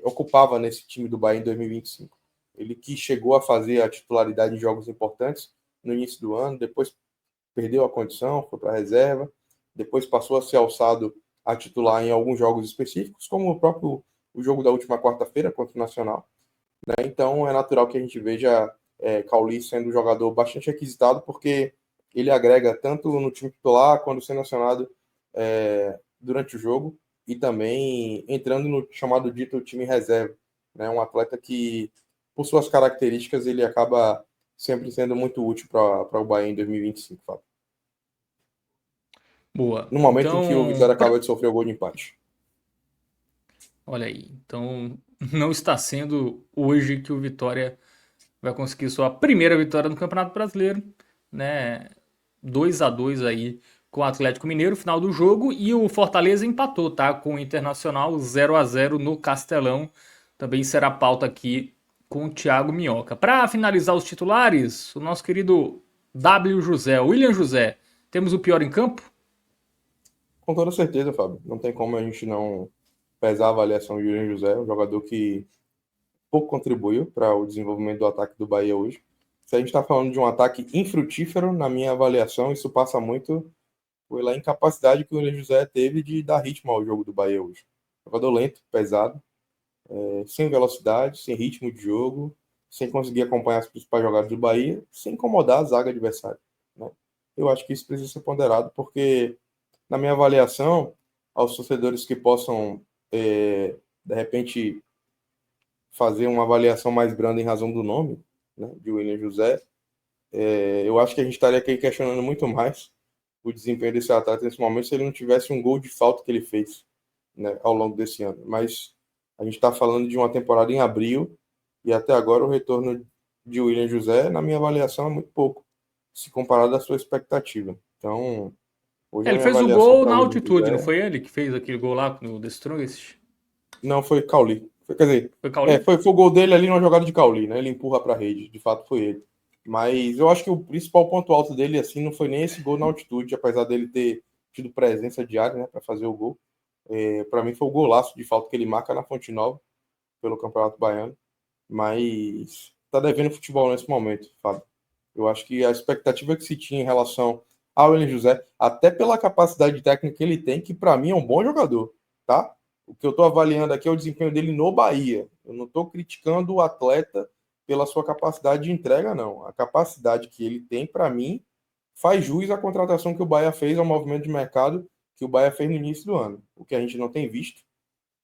ocupava nesse time do Bahia em 2025. Ele que chegou a fazer a titularidade em jogos importantes no início do ano, depois perdeu a condição, foi para a reserva, depois passou a ser alçado a titular em alguns jogos específicos, como o jogo da última quarta-feira contra o Nacional. Né? Então é natural que a gente veja Cauli sendo um jogador bastante requisitado, porque ele agrega tanto no time titular quanto sendo acionado durante o jogo e também entrando no chamado dito time reserva, né? Um atleta que, por suas características, ele acaba sempre sendo muito útil para o Bahia em 2025, Fábio. Boa. No momento em que o Então, Vitória acaba de sofrer o gol de empate. olha aí. Então, não está sendo hoje que o Vitória vai conseguir sua primeira vitória no Campeonato Brasileiro, né? 2-2 aí com o Atlético Mineiro, final do jogo, e o Fortaleza empatou, tá? Com o Internacional 0-0 no Castelão. Também será pauta aqui com o Thiago Minhoca. Para finalizar os titulares, o nosso querido W. José, William José, temos o pior em campo? Com toda certeza, Fábio. Não tem como a gente não pesar a avaliação de William José, um jogador que pouco contribuiu para o desenvolvimento do ataque do Bahia hoje. Se a gente está falando de um ataque infrutífero, na minha avaliação, isso passa muito pela incapacidade que o William José teve de dar ritmo ao jogo do Bahia hoje. Jogador lento, pesado, sem velocidade, sem ritmo de jogo, sem conseguir acompanhar as principais jogadas do Bahia, sem incomodar a zaga adversária, né? Eu acho que isso precisa ser ponderado, porque, na minha avaliação, aos torcedores que possam, de repente, fazer uma avaliação mais branda em razão do nome, né, de William José, eu acho que a gente estaria aqui questionando muito mais o desempenho desse atleta nesse momento se ele não tivesse um gol de falta que ele fez, né, ao longo desse ano. Mas a gente está falando de uma temporada em abril e até agora o retorno de William José, na minha avaliação, é muito pouco, se comparado à sua expectativa. Então, hoje a Ele minha fez o avaliação gol para na William altitude, não José foi ele que fez aquele gol lá no The Strongest? não foi Cauli. Quer dizer, Foi Cauli? foi o gol dele ali numa jogada de Cauli, né? Ele empurra para a rede, de fato foi ele. Mas eu acho que o principal ponto alto dele, assim, não foi nem esse gol na altitude, apesar dele ter tido presença diária, né, para fazer o gol. Para mim foi o golaço de falta que ele marca na Fonte Nova, pelo Campeonato Baiano. Mas tá devendo futebol nesse momento, Fábio. Eu acho que a expectativa que se tinha em relação ao William José, até pela capacidade técnica que ele tem, que para mim é um bom jogador, tá? O que eu estou avaliando aqui é o desempenho dele no Bahia. Eu não estou criticando o atleta pela sua capacidade de entrega, não. A capacidade que ele tem, para mim, faz jus à contratação que o Bahia fez, ao movimento de mercado que o Bahia fez no início do ano. O que a gente não tem visto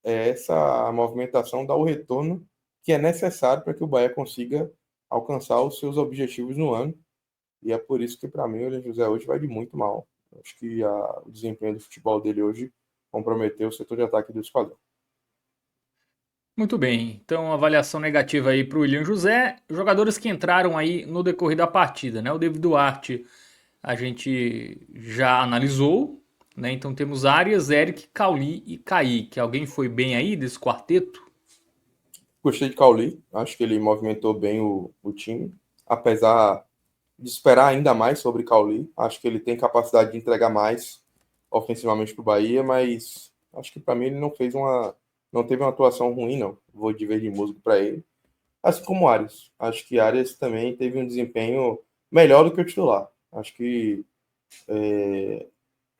é essa movimentação dar o retorno que é necessário para que o Bahia consiga alcançar os seus objetivos no ano. E é por isso que, para mim, o William José hoje vai de muito mal. Acho que o desempenho do futebol dele hoje comprometeu o setor de ataque do esquadrão. Muito bem, então avaliação negativa aí para o William José. Jogadores que entraram aí no decorrer da partida, né? O David Duarte a gente já analisou, né? Então temos Arias, Eric, Cauli e Kaique. Alguém foi bem aí desse quarteto? Gostei de Cauli, acho que ele movimentou bem o time, apesar de esperar ainda mais sobre Cauli. Acho que ele tem capacidade de entregar mais ofensivamente para o Bahia, mas acho que para mim ele não teve uma atuação ruim, não. Vou de verde músico para ele. Assim como o Arias. Acho que Arias também teve um desempenho melhor do que o titular. Acho que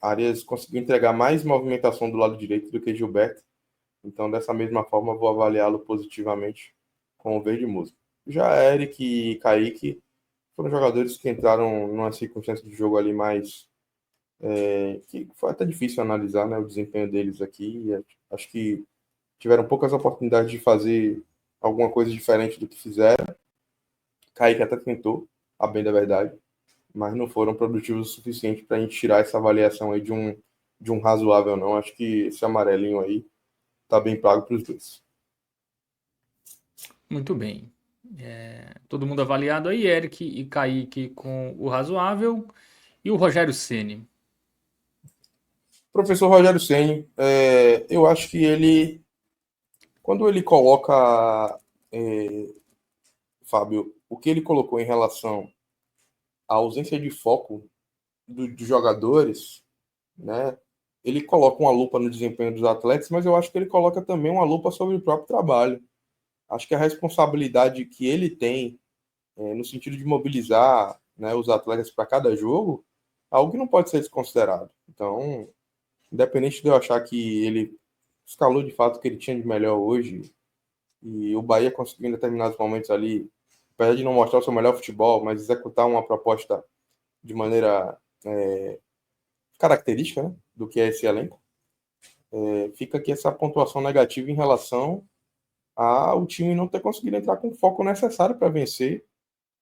Arias conseguiu entregar mais movimentação do lado direito do que Gilberto. Então, dessa mesma forma, vou avaliá-lo positivamente com o verde músico. Já Eric e Kaique foram jogadores que entraram numa circunstância de jogo ali mais que foi até difícil analisar, né, o desempenho deles aqui. Acho que tiveram poucas oportunidades de fazer alguma coisa diferente do que fizeram. Kaique até tentou, a bem da verdade, mas não foram produtivos o suficiente para a gente tirar essa avaliação aí de um razoável, não. Acho que esse amarelinho aí tá bem pago para os dois. Muito bem. Todo mundo avaliado aí, Eric e Kaique com o razoável. E o Rogério Ceni. Professor Rogério Ceni, eu acho que ele, quando ele coloca, Fábio, o que ele colocou em relação à ausência de foco dos jogadores, né? Ele coloca uma lupa no desempenho dos atletas, mas eu acho que ele coloca também uma lupa sobre o próprio trabalho. Acho que a responsabilidade que ele tem, no sentido de mobilizar, né, os atletas para cada jogo, é algo que não pode ser desconsiderado. Então, independente de eu achar que ele escalou de fato o que ele tinha de melhor hoje, e o Bahia conseguiu em determinados momentos ali apesar de não mostrar o seu melhor futebol, mas executar uma proposta de maneira característica, né, do que é esse elenco, fica aqui essa pontuação negativa em relação ao time não ter conseguido entrar com o foco necessário para vencer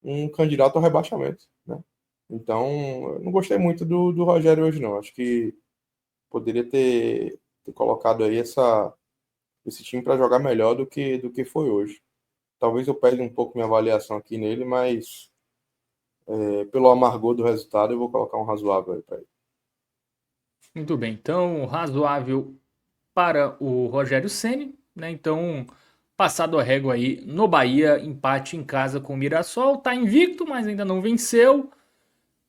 um candidato ao rebaixamento, né? Então, eu não gostei muito do Rogério hoje, não. Acho que poderia ter colocado aí esse time para jogar melhor do que foi hoje. Talvez eu pegue um pouco minha avaliação aqui nele, mas pelo amargor do resultado, eu vou colocar um razoável aí para ele. Muito bem, então razoável para o Rogério Ceni, né? Então, passado a régua aí no Bahia, empate em casa com o Mirassol, tá invicto, mas ainda não venceu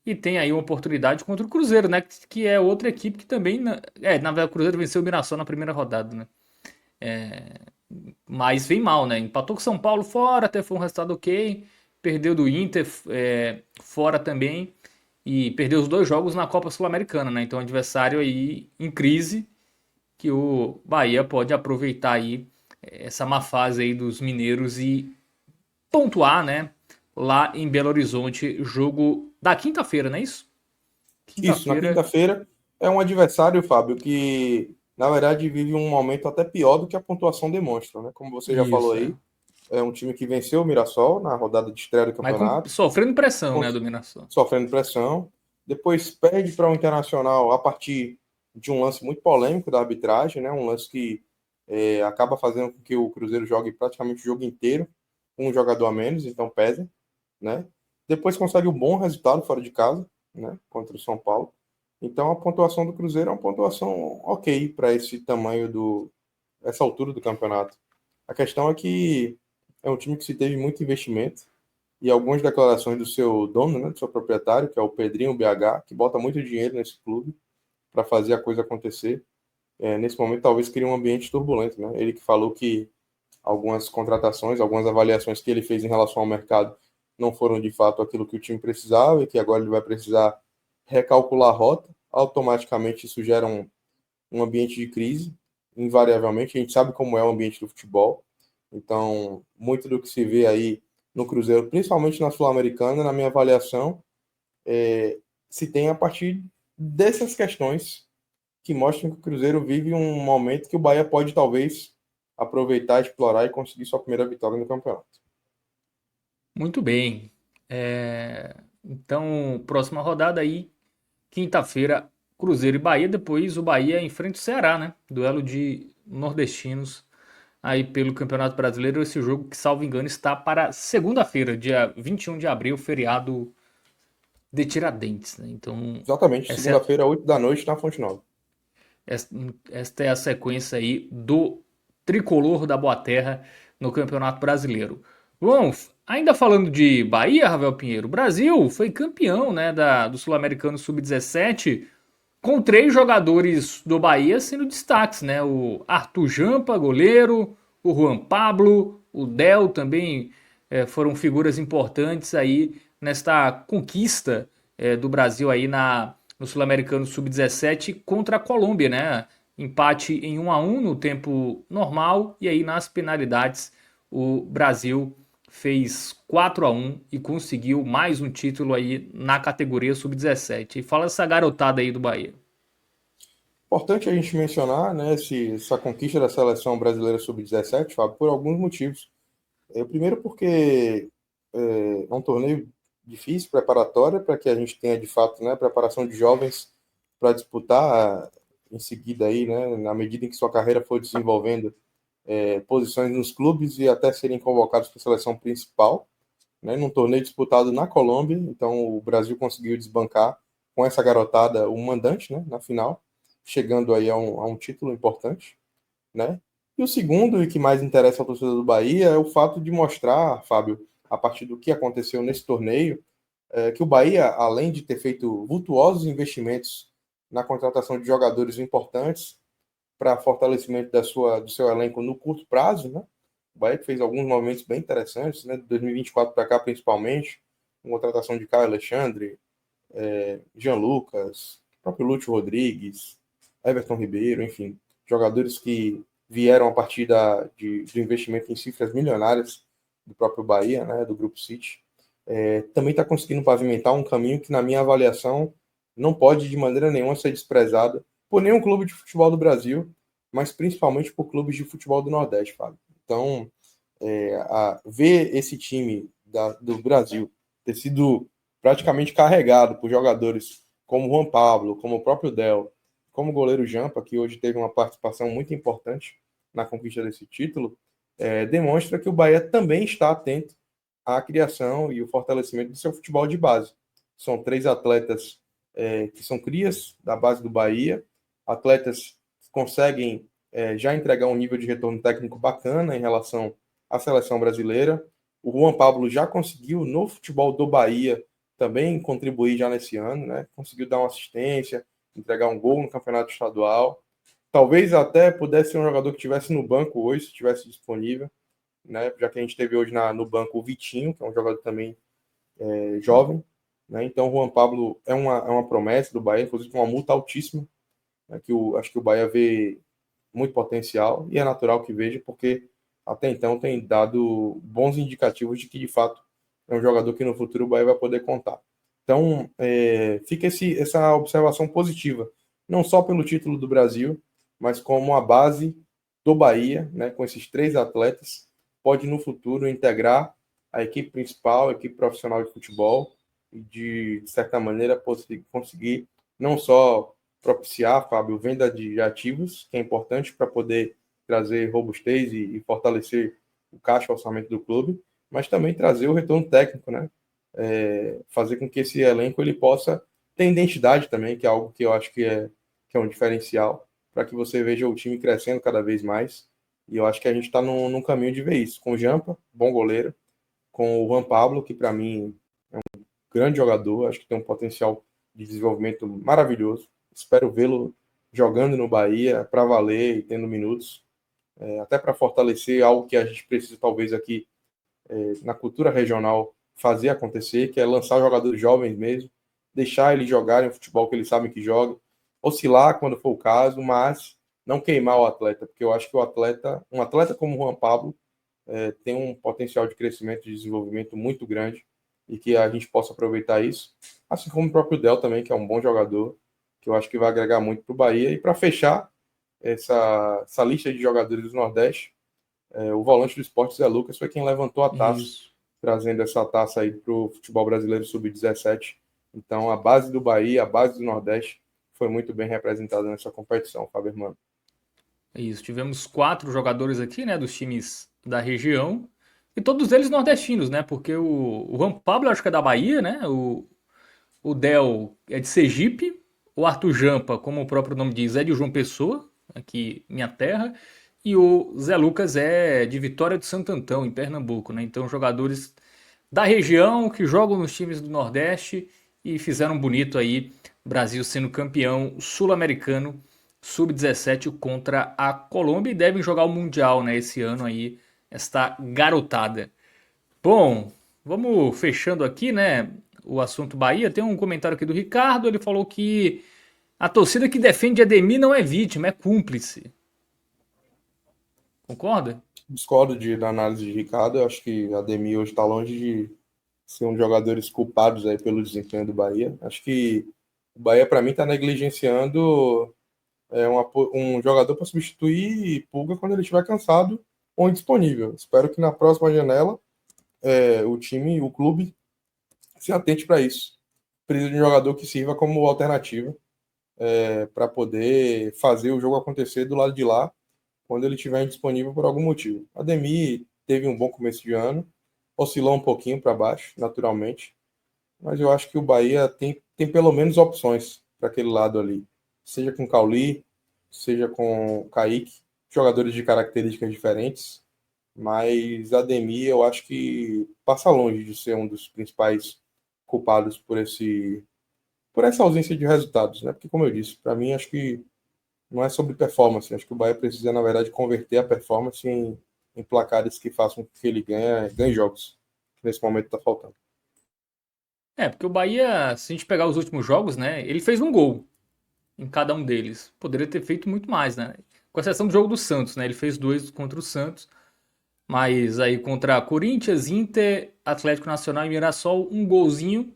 e tem aí uma oportunidade contra o Cruzeiro, né? Que é outra equipe que também, na verdade, o Cruzeiro venceu o Mirassol na primeira rodada, né? Mas vem mal, né? Empatou com São Paulo fora, até foi um resultado ok. Perdeu do Inter fora também. E perdeu os dois jogos na Copa Sul-Americana, né? Então, adversário aí em crise que o Bahia pode aproveitar aí essa má fase aí dos mineiros e pontuar, né? Lá em Belo Horizonte, jogo da quinta-feira, não é isso? Isso, na Quinta-feira. quinta-feira é um adversário, Fábio, que na verdade vive um momento até pior do que a pontuação demonstra, né? Como você já falou Isso, é. aí, é um time que venceu o Mirassol na rodada de estreia do Mas campeonato, sofrendo pressão, né, dominação. sofrendo pressão, depois perde para o Internacional a partir de um lance muito polêmico da arbitragem, né? Um lance que acaba fazendo com que o Cruzeiro jogue praticamente o jogo inteiro com um jogador a menos, então pesa, né? Depois consegue um bom resultado fora de casa, né? Contra o São Paulo. Então a pontuação do Cruzeiro é uma pontuação ok para esse tamanho essa altura do campeonato. A questão é que é um time que se teve muito investimento e algumas declarações do seu dono, né, do seu proprietário, que é o Pedrinho BH, que bota muito dinheiro nesse clube para fazer a coisa acontecer. Nesse momento, talvez crie um ambiente turbulento, né? Ele que falou que algumas contratações, algumas avaliações que ele fez em relação ao mercado não foram de fato aquilo que o time precisava e que agora ele vai precisar recalcular a rota. Automaticamente isso gera um ambiente de crise, invariavelmente. A gente sabe como é o ambiente do futebol. Então, muito do que se vê aí no Cruzeiro, principalmente na Sul-Americana, na minha avaliação, se tem a partir dessas questões que mostram que o Cruzeiro vive um momento que o Bahia pode talvez aproveitar, explorar e conseguir sua primeira vitória no campeonato. Muito bem. Então, próxima rodada aí, quinta-feira, Cruzeiro e Bahia. Depois o Bahia enfrenta o Ceará, né? Duelo de nordestinos aí pelo Campeonato Brasileiro. Esse jogo que, salvo engano, está para segunda-feira, dia 21 de abril, feriado de Tiradentes, né? Então, Exatamente, essa é, segunda-feira, 8 da noite, na Fonte Nova. esta é a sequência aí do tricolor da Boa Terra no Campeonato Brasileiro. Bom, ainda falando de Bahia, Ravel Pinheiro, o Brasil foi campeão, né, do Sul-Americano Sub-17 com três jogadores do Bahia sendo destaques, né? O Arthur Jampa, goleiro, o Juan Pablo, o Del também foram figuras importantes aí nesta conquista do Brasil aí no Sul-Americano Sub-17 contra a Colômbia, né? Empate em 1-1 no tempo normal e aí nas penalidades o Brasil fez 4-1 e conseguiu mais um título aí na categoria Sub-17. E fala essa garotada aí do Bahia. Importante a gente mencionar, né, essa conquista da seleção brasileira sub-17, Fábio, por alguns motivos. Primeiro porque é um torneio difícil, preparatório, para que a gente tenha, de fato, né, preparação de jovens para disputar em seguida aí, né, na medida em que sua carreira for desenvolvendo, posições nos clubes e até serem convocados para a seleção principal, né, num torneio disputado na Colômbia. Então o Brasil conseguiu desbancar com essa garotada o mandante, né, na final, chegando aí a um título importante, né? E o segundo, e que mais interessa ao torcedor do Bahia, é o fato de mostrar, Fábio, a partir do que aconteceu nesse torneio, que o Bahia, além de ter feito vultuosos investimentos na contratação de jogadores importantes para fortalecimento do seu elenco no curto prazo, né? O Bahia fez alguns movimentos bem interessantes, né? De 2024 para cá, principalmente, com contratação de Caio Alexandre, Jean Lucas, próprio Lúcio Rodrigues, Everton Ribeiro, enfim, jogadores que vieram a partir do investimento em cifras milionárias do próprio Bahia, né, do Grupo City, também está conseguindo pavimentar um caminho que, na minha avaliação, não pode de maneira nenhuma ser desprezada por nenhum clube de futebol do Brasil, mas principalmente por clubes de futebol do Nordeste, Fábio. Então, ver esse time do Brasil ter sido praticamente carregado por jogadores como Juan Pablo, como o próprio Del, como o goleiro Jampa, que hoje teve uma participação muito importante na conquista desse título, demonstra que o Bahia também está atento à criação e o fortalecimento do seu futebol de base. São 3 atletas que são crias da base do Bahia, atletas que conseguem já entregar um nível de retorno técnico bacana em relação à seleção brasileira. O Juan Pablo já conseguiu, no futebol do Bahia, também contribuir já nesse ano, né? Conseguiu dar uma assistência, entregar um gol no campeonato estadual. Talvez até pudesse ser um jogador que estivesse no banco hoje, se estivesse disponível, né? Já que a gente teve hoje no banco o Vitinho, que é um jogador também jovem, né? Então o Juan Pablo é uma promessa do Bahia, inclusive com uma multa altíssima, né? Acho que o Bahia vê muito potencial, e é natural que veja, porque até então tem dado bons indicativos de que, de fato, é um jogador que no futuro o Bahia vai poder contar. Então, fica essa observação positiva, não só pelo título do Brasil, mas como a base do Bahia, né, com esses 3 atletas, pode no futuro integrar a equipe principal, a equipe profissional de futebol, e de certa maneira conseguir não só propiciar, Fábio, venda de ativos, que é importante para poder trazer robustez e fortalecer o caixa, o orçamento do clube, mas também trazer o retorno técnico, né? Fazer com que esse elenco ele possa ter identidade também, que é algo que eu acho que é um diferencial, para que você veja o time crescendo cada vez mais. E eu acho que a gente está num caminho de ver isso. Com o Jampa, bom goleiro, com o Juan Pablo, que para mim é um grande jogador, acho que tem um potencial de desenvolvimento maravilhoso. Espero vê-lo jogando no Bahia para valer e tendo minutos, até para fortalecer algo que a gente precisa, talvez, aqui na cultura regional fazer acontecer, que é lançar jogadores jovens mesmo, deixar eles jogarem o futebol que eles sabem que jogam, oscilar quando for o caso, mas não queimar o atleta, porque eu acho que um atleta como o Juan Pablo, tem um potencial de crescimento e desenvolvimento muito grande, e que a gente possa aproveitar isso, assim como o próprio Del também, que é um bom jogador, que eu acho que vai agregar muito para o Bahia. E para fechar essa lista de jogadores do Nordeste, o volante do esporte, Zé Lucas, foi quem levantou a taça, Isso. trazendo essa taça aí para o futebol brasileiro sub-17. Então, a base do Bahia, a base do Nordeste, foi muito bem representada nessa competição, Fábio Hermano. Isso. Tivemos 4 jogadores aqui, né, dos times da região, e todos eles nordestinos, né? Porque o Juan Pablo acho que é da Bahia, né? O Del é de Sergipe, o Arthur Jampa, como o próprio nome diz, é de João Pessoa, aqui minha terra, e o Zé Lucas é de Vitória de Santo Antão, em Pernambuco, né? Então jogadores da região que jogam nos times do Nordeste e fizeram bonito aí, Brasil sendo campeão sul-americano sub-17 contra a Colômbia, e devem jogar o Mundial, né, esse ano aí, esta garotada. Bom, vamos fechando aqui, né, o assunto Bahia. Tem um comentário aqui do Ricardo, ele falou que a torcida que defende Ademir não é vítima, é cúmplice. Concorda? Discordo da análise de Ricardo. Eu acho que a Ademir hoje está longe de ser um dos jogadores culpados aí pelo desempenho do Bahia. Acho que o Bahia, para mim, está negligenciando um jogador para substituir Pulga quando ele estiver cansado ou indisponível. Espero que na próxima janela o clube se atente para isso. Precisa de um jogador que sirva como alternativa para poder fazer o jogo acontecer do lado de lá quando ele estiver indisponível por algum motivo. Ademir teve um bom começo de ano, oscilou um pouquinho para baixo, naturalmente, mas eu acho que o Bahia tem pelo menos opções para aquele lado ali, seja com Cauli, seja com Kaique, jogadores de características diferentes, mas Ademir eu acho que passa longe de ser um dos principais culpados por essa ausência de resultados, né? Porque, como eu disse, para mim acho que não é sobre performance, acho que o Bahia precisa, na verdade, converter a performance em placares que façam com que ele ganhe jogos, que nesse momento está faltando. Porque o Bahia, se a gente pegar os últimos jogos, né, ele fez um gol em cada um deles. Poderia ter feito muito mais, né? Com exceção do jogo do Santos, né? Ele fez 2 contra o Santos. Mas aí contra Corinthians, Inter, Atlético Nacional e Mirassol, um golzinho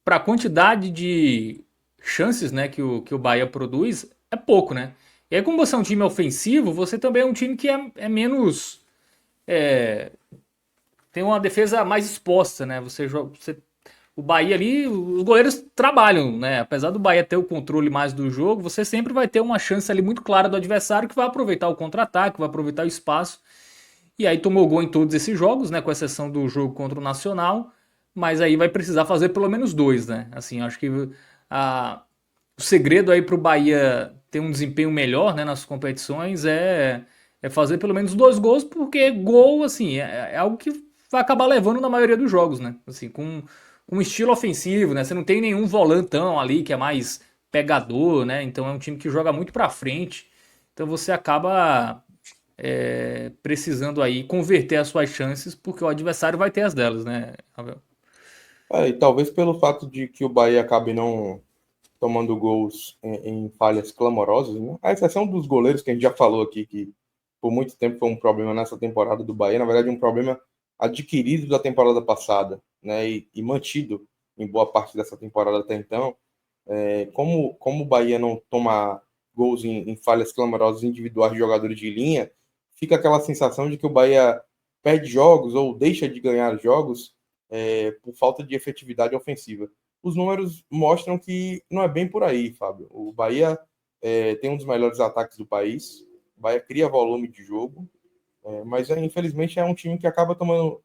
para a quantidade de chances, né, que o Bahia produz, é pouco, né? E aí, como você é um time ofensivo, você também é um time que é menos. é, Tem uma defesa mais exposta, né? O Bahia ali, os goleiros trabalham, né? Apesar do Bahia ter o controle mais do jogo, você sempre vai ter uma chance ali muito clara do adversário que vai aproveitar o contra-ataque, vai aproveitar o espaço. E aí tomou gol em todos esses jogos, né? Com exceção do jogo contra o Nacional. Mas aí vai precisar fazer pelo menos dois, né? Assim, acho que a, o segredo aí para o Bahia ter um desempenho melhor, né, nas competições é fazer pelo menos dois gols, porque gol, assim, é algo que vai acabar levando na maioria dos jogos, né? Assim, com um estilo ofensivo, né? Você não tem nenhum volantão ali que é mais pegador, né? Então é um time que joga muito para frente. Então você acaba precisando aí converter as suas chances, porque o adversário vai ter as delas, né, Ravel? E talvez pelo fato de que o Bahia acabe não tomando gols em falhas clamorosas, né? A exceção dos goleiros que a gente já falou aqui, que por muito tempo foi um problema nessa temporada do Bahia, na verdade um problema adquirido da temporada passada, né? E mantido em boa parte dessa temporada até então. Como o Bahia não toma gols em falhas clamorosas individuais de jogadores de linha, fica aquela sensação de que o Bahia perde jogos ou deixa de ganhar jogos por falta de efetividade ofensiva. Os números mostram que não é bem por aí, Fábio. O Bahia tem um dos melhores ataques do país, o Bahia cria volume de jogo, mas infelizmente é um time que acaba tomando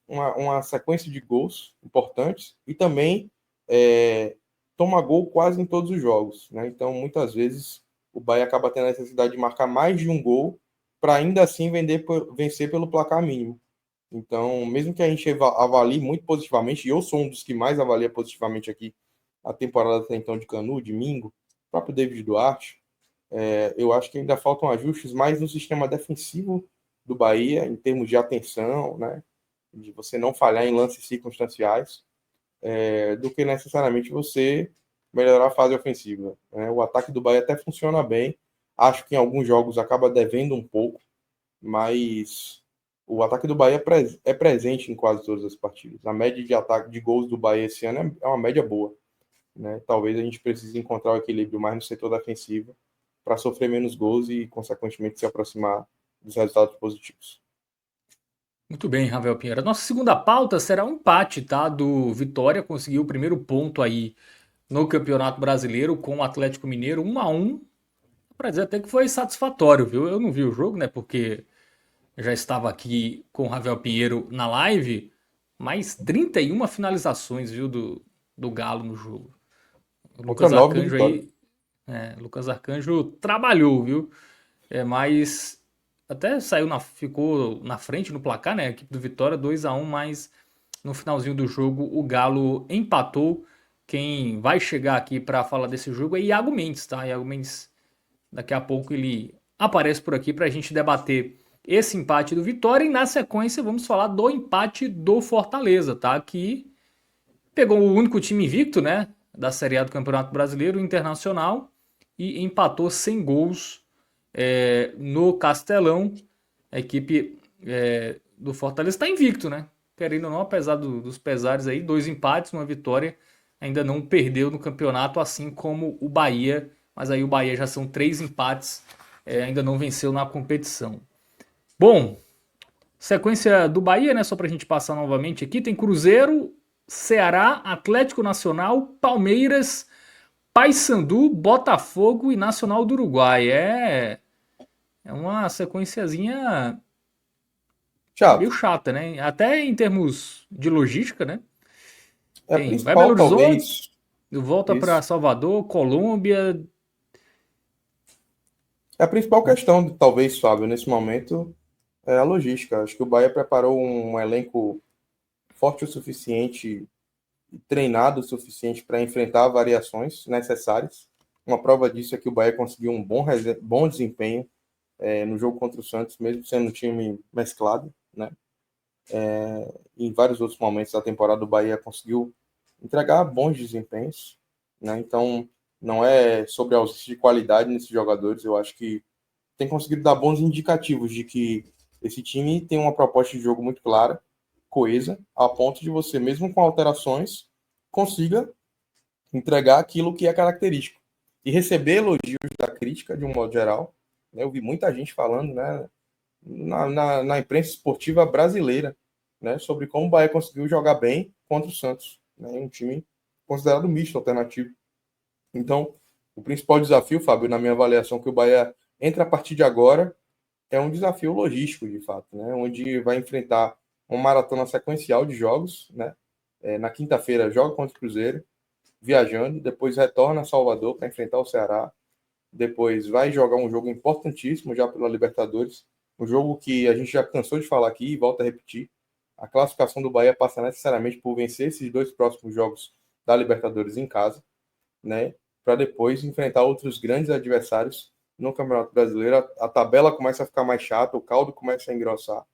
uma sequência de gols importantes e também é, toma gol quase em todos os jogos, né? Então, muitas vezes, o Bahia acaba tendo a necessidade de marcar mais de um gol para ainda assim vencer pelo placar mínimo. Então, mesmo que a gente avalie muito positivamente, e eu sou um dos que mais avalia positivamente aqui a temporada até então de Canu, de Mingo, o próprio David Duarte, eu acho que ainda faltam ajustes mais no sistema defensivo do Bahia, em termos de atenção, né? De você não falhar em lances circunstanciais, do que necessariamente você melhorar a fase ofensiva, né? O ataque do Bahia até funciona bem, acho que em alguns jogos acaba devendo um pouco, mas o ataque do Bahia é presente em quase todas as partidas. A média de ataque de gols do Bahia esse ano é uma média boa, né? Talvez a gente precise encontrar o equilíbrio mais no setor defensivo para sofrer menos gols e, consequentemente, se aproximar dos resultados positivos. Muito bem, Ravel Pinheiro. A nossa segunda pauta será um empate, tá? Do Vitória conseguiu o primeiro ponto aí no Campeonato Brasileiro com o Atlético Mineiro, 1-1. Para dizer até que foi satisfatório, viu? Eu não vi o jogo, né? Porque eu já estava aqui com o Ravel Pinheiro na live, mas 31 finalizações, viu, do Galo no jogo. O Contra Lucas 9 do Arcanjo Vitória. aí, Lucas Arcanjo trabalhou, viu? Mas até ficou na frente no placar, né? A equipe do Vitória 2-1, mas no finalzinho do jogo o Galo empatou. Quem vai chegar aqui para falar desse jogo é Iago Mendes, tá? Iago Mendes, daqui a pouco ele aparece por aqui para a gente debater esse empate do Vitória e na sequência vamos falar do empate do Fortaleza, tá? Que pegou o único time invicto, né? Da Série A do Campeonato Brasileiro, o Internacional, e empatou sem gols no Castelão. A equipe do Fortaleza está invicto, né? Querendo ou não, apesar dos pesares aí, dois empates, uma vitória, ainda não perdeu no campeonato, assim como o Bahia. Mas aí o Bahia já são três empates, ainda não venceu na competição. Bom, sequência do Bahia, né? Só para a gente passar novamente aqui, tem Cruzeiro, Ceará, Atlético Nacional, Palmeiras, Paysandu, Botafogo e Nacional do Uruguai. É uma sequenciazinha meio Chato. chata, né? Até em termos de logística, né? É a Vai Belo principal, Horizonte, talvez. volta para Isso. Salvador, Colômbia. É a principal questão, talvez, Fábio, nesse momento, é a logística. Acho que o Bahia preparou um elenco forte o suficiente, treinado o suficiente para enfrentar variações necessárias. Uma prova disso é que o Bahia conseguiu um bom desempenho no jogo contra o Santos, mesmo sendo um time mesclado, né? Em vários outros momentos da temporada, o Bahia conseguiu entregar bons desempenhos, né? Então, não é sobre a ausência de qualidade nesses jogadores, eu acho que tem conseguido dar bons indicativos de que Esse time tem uma proposta de jogo muito clara, coesa, a ponto de você, mesmo com alterações, consiga entregar aquilo que é característico. E receber elogios da crítica, de um modo geral. Né? Eu vi muita gente falando, né, na imprensa esportiva brasileira, né, sobre como o Bahia conseguiu jogar bem contra o Santos. Né, um time considerado misto, alternativo. Então, o principal desafio, Fábio, na minha avaliação, que o Bahia entra a partir de agora, é um desafio logístico, de fato, né, onde vai enfrentar uma maratona sequencial de jogos. Né, na quinta-feira joga contra o Cruzeiro, viajando, depois retorna a Salvador para enfrentar o Ceará, depois vai jogar um jogo importantíssimo já pela Libertadores, um jogo que a gente já cansou de falar aqui e volta a repetir. A classificação do Bahia passa necessariamente por vencer esses dois próximos jogos da Libertadores em casa, né? Para depois enfrentar outros grandes adversários no Campeonato Brasileiro. A tabela começa a ficar mais chata, o caldo começa a engrossar,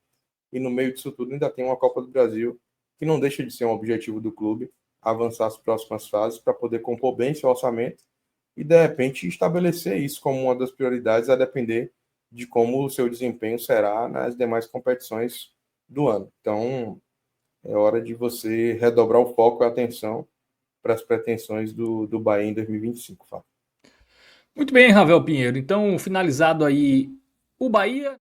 e no meio disso tudo ainda tem uma Copa do Brasil, que não deixa de ser um objetivo do clube, avançar as próximas fases para poder compor bem seu orçamento e, de repente, estabelecer isso como uma das prioridades, a depender de como o seu desempenho será nas demais competições do ano. Então, é hora de você redobrar o foco e a atenção para as pretensões do Bahia em 2025, Fábio. Muito bem, Ravel Pinheiro. Então, finalizado aí o Bahia.